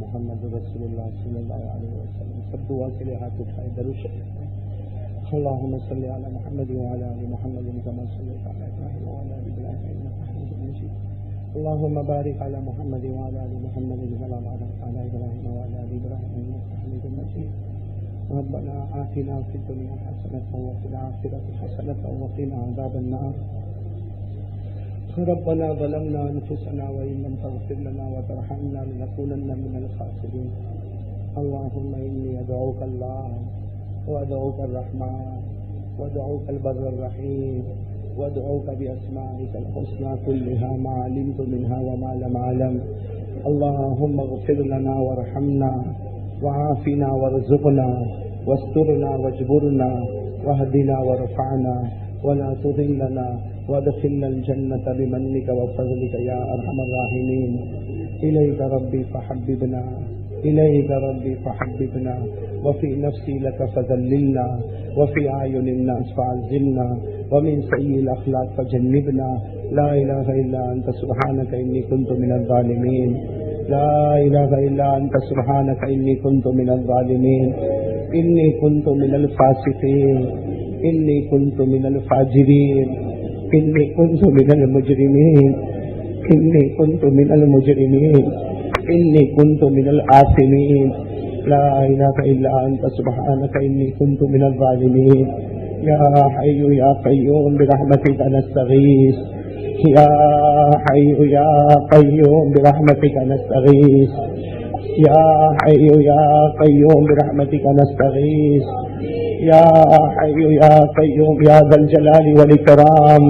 Speaker 3: محمد رسول اللہ صلی اللہ علیہ وسلم. سب دعا کے لیے ہاتھ اٹھائے درود شریف پڑھیں. اللهم صل على محمد وعلى ال محمد كما صليت على ابراهيم وعلى ال ابراهيم انك حميد مجيد. اللهم بارك على محمد وعلى ال محمد كما باركت على ابراهيم وعلى ال ابراهيم انك حميد مجيد. ربنا آتنا في الدنيا حسنة وفي الآخرة حسنة وقنا عذاب النار. ربنا ظلمنا أنفسنا وإن لم تغفر لنا وترحمنا لنكونن من الخاسرين. اللهم إني أدعوك الله وأدعوك الرحمن وأدعوك البر الرحيم وأدعوك بأسمائك الحسنى كلها ما علمت منها وما لم أعلم. اللهم اغفر لنا وارحمنا وعافنا وارزقنا واسترنا واجبرنا واهدنا وارفعنا ولا تضلنا وادخلنا الجنة بمنك وفضلك يا أرحم الراحمين. إليك ربي فحببنا إليك ربي فحببنا وفي نفسي لك فذللنا وفي أعين الناس فعزلنا ومن سيء الأخلاق فجنبنا. لا إله إلا أنت سبحانك إني كنت من الظالمين. لا إله إلا أنت سبحانك إني كنت من الظالمين. إني كنت من الفاسقين. إني كنت من الفاجرين. إني كنت من المجرمين. إني كنت من المجرمين. إني كنت من الآثمين. لا إله إلا أنت سبحانك إني كنت من الظالمين. يا حي يا قيوم برحمتك نستغيث. يا حي يا قيوم برحمتك نستغيث. يا حي يا قيوم برحمتك نستغيث. يا حي يا قيوم يا ذا الجلال والإكرام.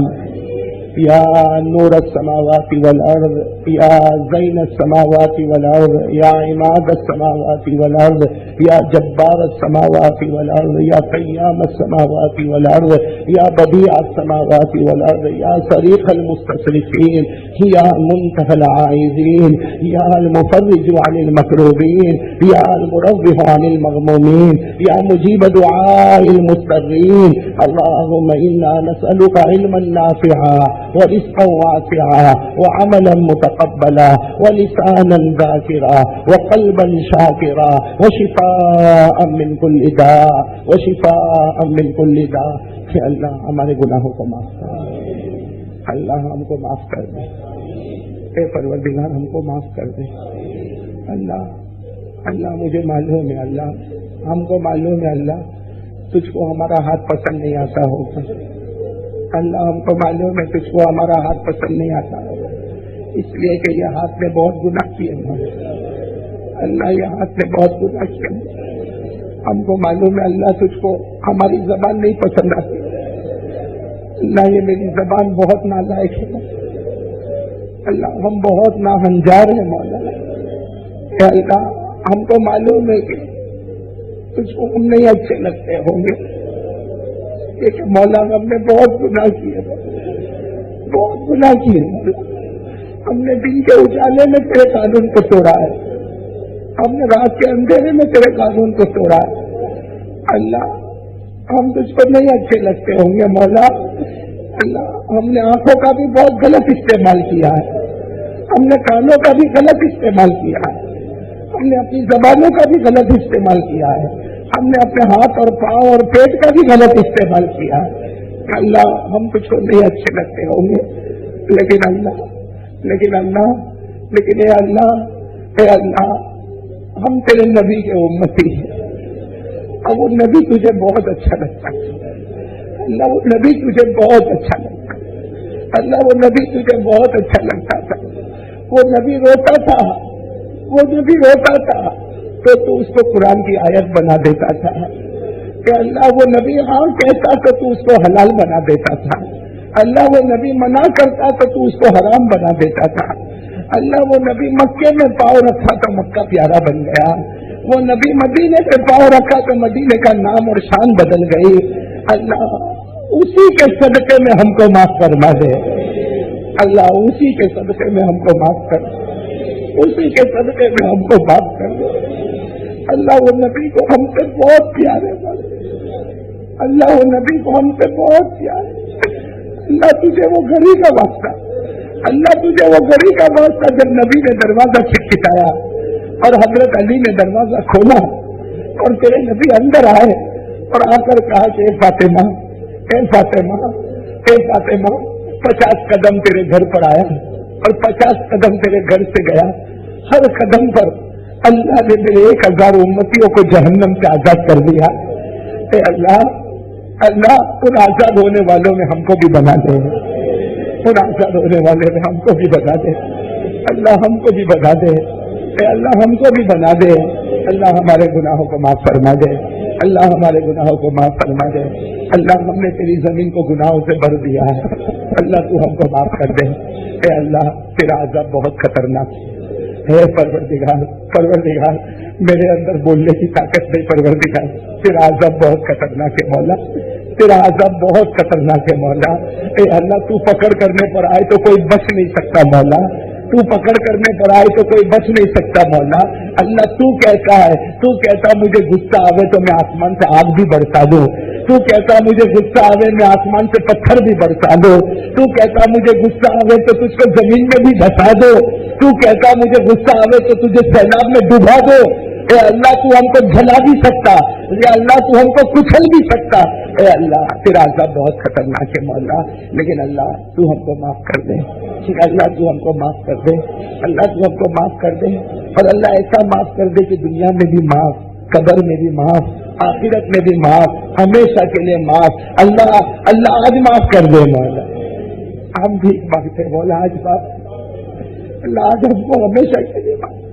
Speaker 3: يا نور السماوات والأرض. يا زين السماوات والأرض. يا عماد السماوات والأرض. يا جبار السماوات والأرض. يا قيام السماوات والأرض. يا بديع السماوات والأرض. يا صريخ المستصرخين. يا منتهى العائذين. يا المفرج عن المكروبين. يا المروح عن المغمومين. يا مجيب دعاء المضطرين. اللهم إنا نسألك علما نافعا ورزقا واسعا وعملا متقبلا ولسانا ذاكرا وقلبا شاكرا وشفاء من كل داء وشفاء من كل داء. کہ اللہ ہمارے گناہوں کو معاف کر دے. اللہ ہم کو معاف کر دے. اے پروردگار ہم کو معاف کر دے. اللہ مجھے معلوم ہے اللہ ہم کو معلوم ہے اللہ تجھ کو ہمارا ہاتھ پسند نہیں آتا ہوگا. اللہ ہم کو معلوم ہے تجھ کو ہمارا ہاتھ پسند نہیں آتا ہوگا اس لیے کہ یہ ہاتھ نے بہت گناہ کیے. اللہ یہ ہاتھ نے بہت گناہ کیے. ہم کو معلوم ہے اللہ تجھ کو ہماری زبان نہیں پسند آتی. اللہ یہ میری زبان بہت نالائق ہے. اللہ ہم بہت ناہنجار ہیں مولا. اے اللہ ہم کو معلوم ہے کہ تجھ کو ہم نہیں اچھے لگتے ہوں گے کہ مولا ہم نے بہت گناہ کیے. بہت گناہ کیے. ہم نے دن کے اجالے میں تیرے قانون کو توڑا ہے. ہم نے رات کے اندھیرے میں تیرے قانون کو توڑا ہے. اللہ ہم تجھ کو نہیں اچھے لگتے ہوں گے مولا. اللہ ہم نے آنکھوں کا بھی بہت غلط استعمال کیا ہے. ہم نے کانوں کا بھی غلط استعمال کیا ہے. ہم نے اپنی زبانوں کا بھی غلط استعمال کیا ہے. ہم نے اپنے ہاتھ اور پاؤں اور پیٹ کا بھی غلط استعمال کیا ہے. اللہ ہم کچھ کو نہیں اچھے لگتے ہوں گے لیکن اے اللہ ہم تیرے نبی کے امتی ہیں. اور وہ نبی تجھے بہت اچھا لگتا ہے. اللہ وہ نبی تجھے بہت اچھا لگتا ہے. اللہ وہ نبی تجھے بہت اچھا لگتا تھا. وہ نبی روتا تھا تو تو اس کو قرآن کی آیت بنا دیتا تھا. کہ اللہ وہ نبی ہاں کہتا تو تو اس کو حلال بنا دیتا تھا. اللہ وہ نبی منع کرتا تو اس کو حرام بنا دیتا تھا. اللہ وہ نبی مکے میں پاؤں رکھا تو مکہ پیارا بن گیا. وہ نبی مدینے پہ پاؤں رکھا تو مدینے کا نام اور شان بدل گئی. اللہ اسی کے صدقے میں ہم کو معاف فرما دے. اللہ اسی کے صدقے میں ہم کو معاف کر دے. اسی کے صدقے میں ہم کو معاف کر دے. اللہ وہ نبی کو ہم سے بہت پیارے والے. اللہ وہ نبی کو ہم سے بہت پیارے. اللہ تجھے وہ گھڑی کا واسطہ. اللہ تجھے وہ گھڑی کا واسطہ جب نبی نے دروازہ کھٹکھٹایا اور حضرت علی نے دروازہ کھولا اور تیرے نبی اندر آئے اور آ کر کہا کہ اے فاطمہ، اے فاطمہ، اے فاطمہ، 50 قدم تیرے گھر پر آیا اور 50 قدم تیرے گھر سے گیا، ہر قدم پر اللہ نے میرے 1000 امتیوں کو جہنم سے آزاد کر دیا۔ اے اللہ، اللہ ان آزاد ہونے والوں میں ہم کو بھی بنا دے، ان آزاد ہونے والے میں ہم کو بھی بنا دے، اللہ ہم کو بھی بنا دے، اے اللہ ہم کو بھی بنا دے، اللہ ہمارے گناہوں کو معاف فرما دے، اللہ ہمارے گناہوں کو معاف فرما دے، اللہ ہم نے تیری زمین کو گناہوں سے بھر دیا ہے، اللہ تو ہم کو معاف کر دے، اے اللہ تیرا عذاب بہت خطرناک ہے پروردگار، پروردگار میرے اندر بولنے کی طاقت نہیں پروردگار، تیرا عذاب بہت خطرناک ہے مولا، تیرا عذاب بہت خطرناک ہے مولا، اے اللہ تو پکڑ کرنے پر آئے تو کوئی بچ نہیں سکتا مولا، تو پکڑ کرنے پر آئے تو کوئی بچ نہیں سکتا مولا، اللہ تو کہتا ہے، تو کہتا مجھے غصہ آوے تو میں آسمان سے آگ بھی برسا دوں، تو کہتا مجھے غصہ آوے میں آسمان سے پتھر بھی برسا دو، تو کہتا مجھے غصہ آوے تو تجھ کو زمین میں بھی دھسا دو، تو کہتا مجھے غصہ آوے تو تجھے سیلاب میں ڈبا دو، اے اللہ تو ہم کو جلا بھی سکتا، اے اللہ تو ہم کو کچل بھی سکتا، اے اللہ تیرا عذاب بہت خطرناک ہے مولا، لیکن اللہ تو ہم کو معاف کر دے، اللہ تو ہم کو معاف کر دے، اللہ تو ہم کو معاف کر دے، اور اللہ ایسا معاف کر دے کہ دنیا میں بھی معاف، قبر میں بھی معاف، آخرت میں بھی معاف، ہمیشہ کے لیے معاف، اللہ اللہ آج معاف کر دے مولا، ہم بھی مانگتے مولا آج معاف، اللہ آج ہم کو ہمیشہ کے لیے معاف،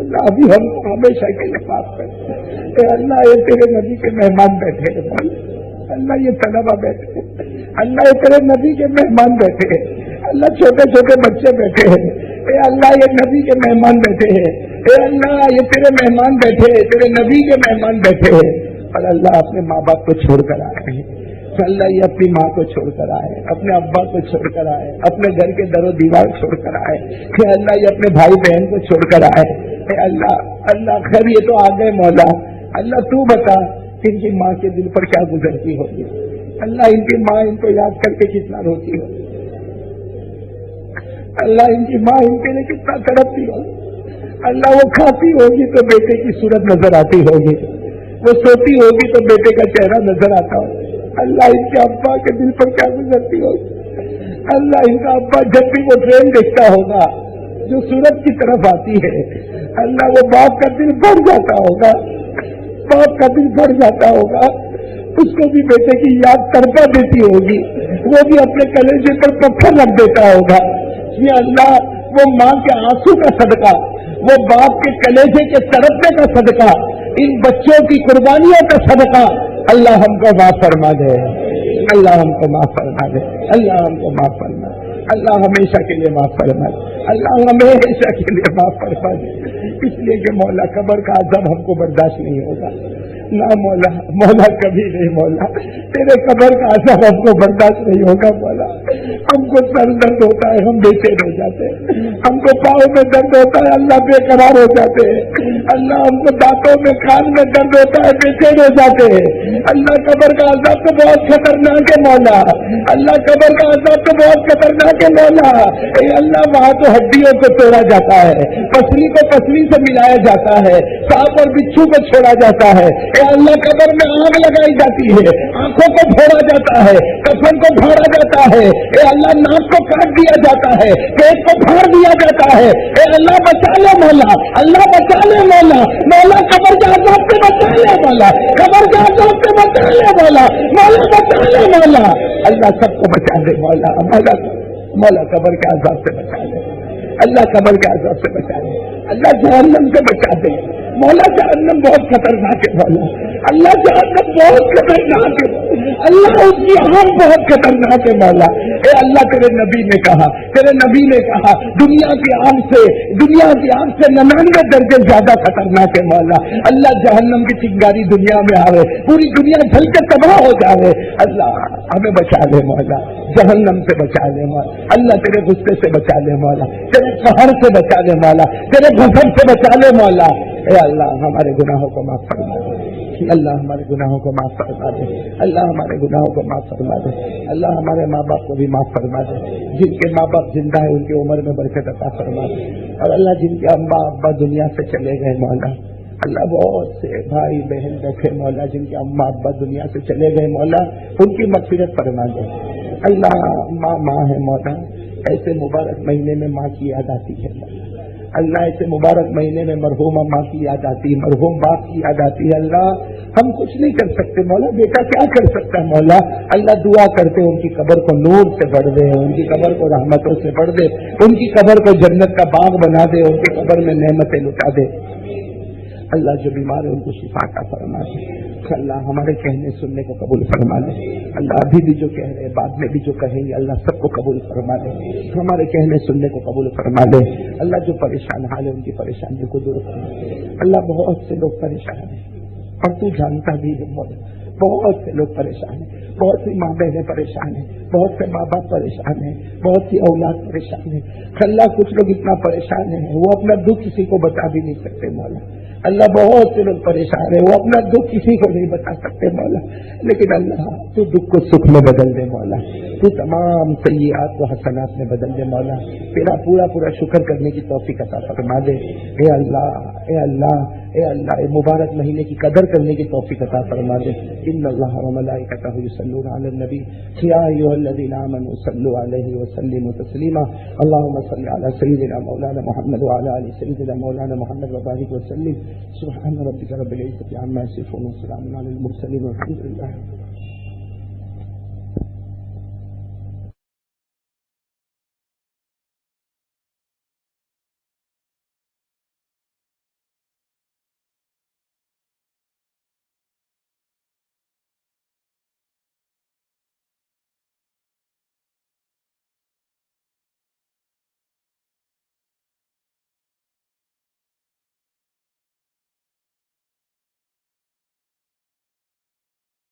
Speaker 3: اللہ ابھی ہم کو ہمیشہ کے لیے معاف کر دے، اے اللہ یہ تیرے نبی کے مہمان بیٹھے ہیں مولا، اللہ یہ طلبہ بیٹھے ہیں، اللہ یہ تیرے نبی کے مہمان بیٹھے ہیں، اللہ چھوٹے چھوٹے بچے بیٹھے ہیں، اے اللہ یہ نبی کے مہمان بیٹھے ہیں، اے اللہ یہ تیرے مہمان بیٹھے ہیں، تیرے نبی کے مہمان بیٹھے ہیں، اور اللہ اپنے ماں باپ کو چھوڑ کر آئے ہیں، اللہ یہ اپنی ماں کو چھوڑ کر آئے، اپنے ابا کو چھوڑ کر آئے، اپنے گھر کے در و دیوار چھوڑ کر آئے، کہ اللہ یہ اپنے بھائی بہن کو چھوڑ کر آئے، اے اللہ اللہ خیر یہ تو آ گئے مولا، اللہ تو بتا کہ ان کی ماں کے دل پر کیا گزرتی ہوگی، اللہ ان کی ماں ان کو یاد کر کے کتنا روتی ہوگی، اللہ ان کی ماں ان کے لیے کتنا تڑپتی ہوگی، اللہ وہ کھاتی ہوگی تو بیٹے کی صورت نظر آتی ہوگی، وہ سوتی ہوگی تو بیٹے کا چہرہ نظر آتا ہوگا، اللہ ان کے ابا کے دل پر کیا گزرتی ہوگی، اللہ ان کا ابا جب بھی وہ ٹرین دیکھتا ہوگا جو سورج کی طرف آتی ہے، اللہ وہ باپ کا دل بڑھ جاتا ہوگا، باپ کا دل بڑھ جاتا ہوگا، اس کو بھی بیٹے کی یاد تڑپا دیتی ہوگی، وہ بھی اپنے کلیجے پر پتھر رکھ دیتا ہوگا، یہ اللہ وہ ماں کے آنسو کا صدقہ، وہ باپ کے کلیجے کے تڑپنے کا صدقہ، ان بچوں کی قربانیوں کا صدقہ اللہ ہم کو معاف فرما دے، اللہ ہم کو معاف فرما دے، اللہ ہم کو معاف فرما دے، اللہ ہمیشہ کے لیے معاف فرما دے، اللہ ہمیشہ کے لیے معاف فرما دے، اس لیے کہ مولا قبر کا عذاب ہم کو برداشت نہیں ہوگا، نہ مولا، مولا کبھی نہیں مولا، تیرے قبر کا عذاب ہم کو برداشت نہیں ہوگا مولا، ہم کو سر درد ہوتا ہے ہم بے چین ہو جاتے ہیں، ہم کو پاؤں میں درد ہوتا ہے اللہ بے قرار ہو جاتے ہیں، اللہ ہم کو دانتوں میں کان میں درد ہوتا ہے بے چین ہو جاتے ہیں، اللہ قبر کا عذاب تو بہت خطرناک ہے مولا، اللہ قبر کا عذاب تو بہت خطرناک ہے مولا، اے اللہ وہاں تو ہڈیوں کو توڑا جاتا ہے، پسلی کو پسلی سے ملایا جاتا ہے، سانپ اور بچھو کو چھوڑا جاتا ہے، اے اللہ قبر میں آگ لگائی جاتی ہے، آنکھوں کو پھوڑا جاتا ہے، کفن کو پھاڑا جاتا ہے، اے اللہ ناک کو کاٹ دیا جاتا ہے، پیٹ کو پھاڑ دیا جاتا ہے، اے اللہ بچا لے مولا، اللہ بچا لے مولا، مولا قبر کے عذاب سے بچا لے مولا، قبر کے عذاب سے بچا لے مولا، مولا بچا لے مولا، اللہ سب کو بچا لے مولا، مولا مولا قبر کے عذاب سے بچا لے، اللہ قبر کے عذاب سے بچا لے، اللہ جہنم سے بچا دے مولا، جہنم بہت خطرناک ہے مولا، اللہ جہنم بہت خطرناک ہے، اللہ اس کی آگ بہت خطرناک ہے مولا، اے اللہ تیرے نبی نے کہا، تیرے نبی نے کہا دنیا کی آگ سے 99 درجے زیادہ خطرناک ہے مولا، اللہ جہنم کی چنگاری دنیا میں آوے، پوری دنیا جل کے تباہ ہو جاوے، اللہ ہمیں بچا لے مولا، جہنم سے بچا لے مولا، اللہ تیرے غصے سے بچا لے مولا، تیرے قہر سے بچا لے مولا، تیرے غضب سے بچا لے مولا، اے اللہ ہمارے گناہوں کو معاف فرما دے، اللہ ہمارے گناہوں کو معاف فرما دے، اللہ ہمارے گناہوں کو معاف فرما دے، اللہ ہمارے ماں باپ کو بھی معاف فرما دے، جن کے ماں باپ زندہ ہے ان کی عمر میں برکت عطا فرما دے، اور اللہ جن کے اماں ابا دنیا سے چلے گئے مولا، اللہ بہت سے بھائی بہن بیٹھے مولا جن کے اماں ابا دنیا سے چلے گئے مولا، ان کی مغفرت فرما دے۔ اللہ ماں ہے مولا، ایسے مبارک مہینے میں ماں کی یاد آتی ہے مولا، اللہ ایسے مبارک مہینے میں مرحومہ ماں کی یاد آتی ہے، مرحوم باپ کی یاد آتی ہے۔ اللہ ہم کچھ نہیں کر سکتے مولا، بیٹا کیا کر سکتا ہے مولا، اللہ دعا کرتے ان کی قبر کو نور سے بھر دے، ان کی قبر کو رحمتوں سے بھر دے، ان کی قبر کو جنت کا باغ بنا دے، ان کی قبر میں نعمتیں لٹا دے۔ اللہ جو بیمار ہے ان کو شفا عطا فرما دے۔ اللہ ہمارے کہنے سننے کو قبول فرما لے، اللہ ابھی بھی جو کہہ رہے بعد میں بھی جو کہیں گے اللہ سب کو قبول فرما لے، ہمارے کہنے سننے کو قبول فرما لے۔ اللہ جو پریشان حال ہے ان کی پریشانیوں کو دور فرما لے۔ اللہ بہت سے لوگ پریشان ہیں اور تو جانتا بھی ہے مولا، بہت سے لوگ پریشان ہیں، بہت سی ماں بہنیں پریشان ہیں، بہت سے ماں باپ پریشان ہیں، بہت سی اولاد پریشان ہیں۔ اللہ کچھ لوگ اتنا پریشان ہیں وہ اپنا دکھ کسی کو بتا بھی نہیں سکتے مولا، اللہ بہت سے لوگ پریشان ہیں وہ اپنا دکھ کسی کو نہیں بتا سکتے مولا، لیکن اللہ تو دکھ کو سکھ میں بدل دے مولا، تو تمام سیئات کو حسنات میں بدل دے مولا، تیرا پورا شکر کرنے کی توفیق عطا فرما دے۔ اے اللہ اے اللہ اے اللہ اے مبارک مہینے کی قدر کرنے کی توفیق عطا فرما دے۔ ان اللہ و ملائکتہ یصلون علی النبی یا ایھا الذین آمنوا صلوا علیہ وسلموا تسلیما اللهم صل علی سیدنا مولانا محمد وعلی آل سیدنا مولانا محمد وبارک وسلم۔ سبحان ربک رب العزة عما یصفون وسلام علی المرسلین والحمد للہ۔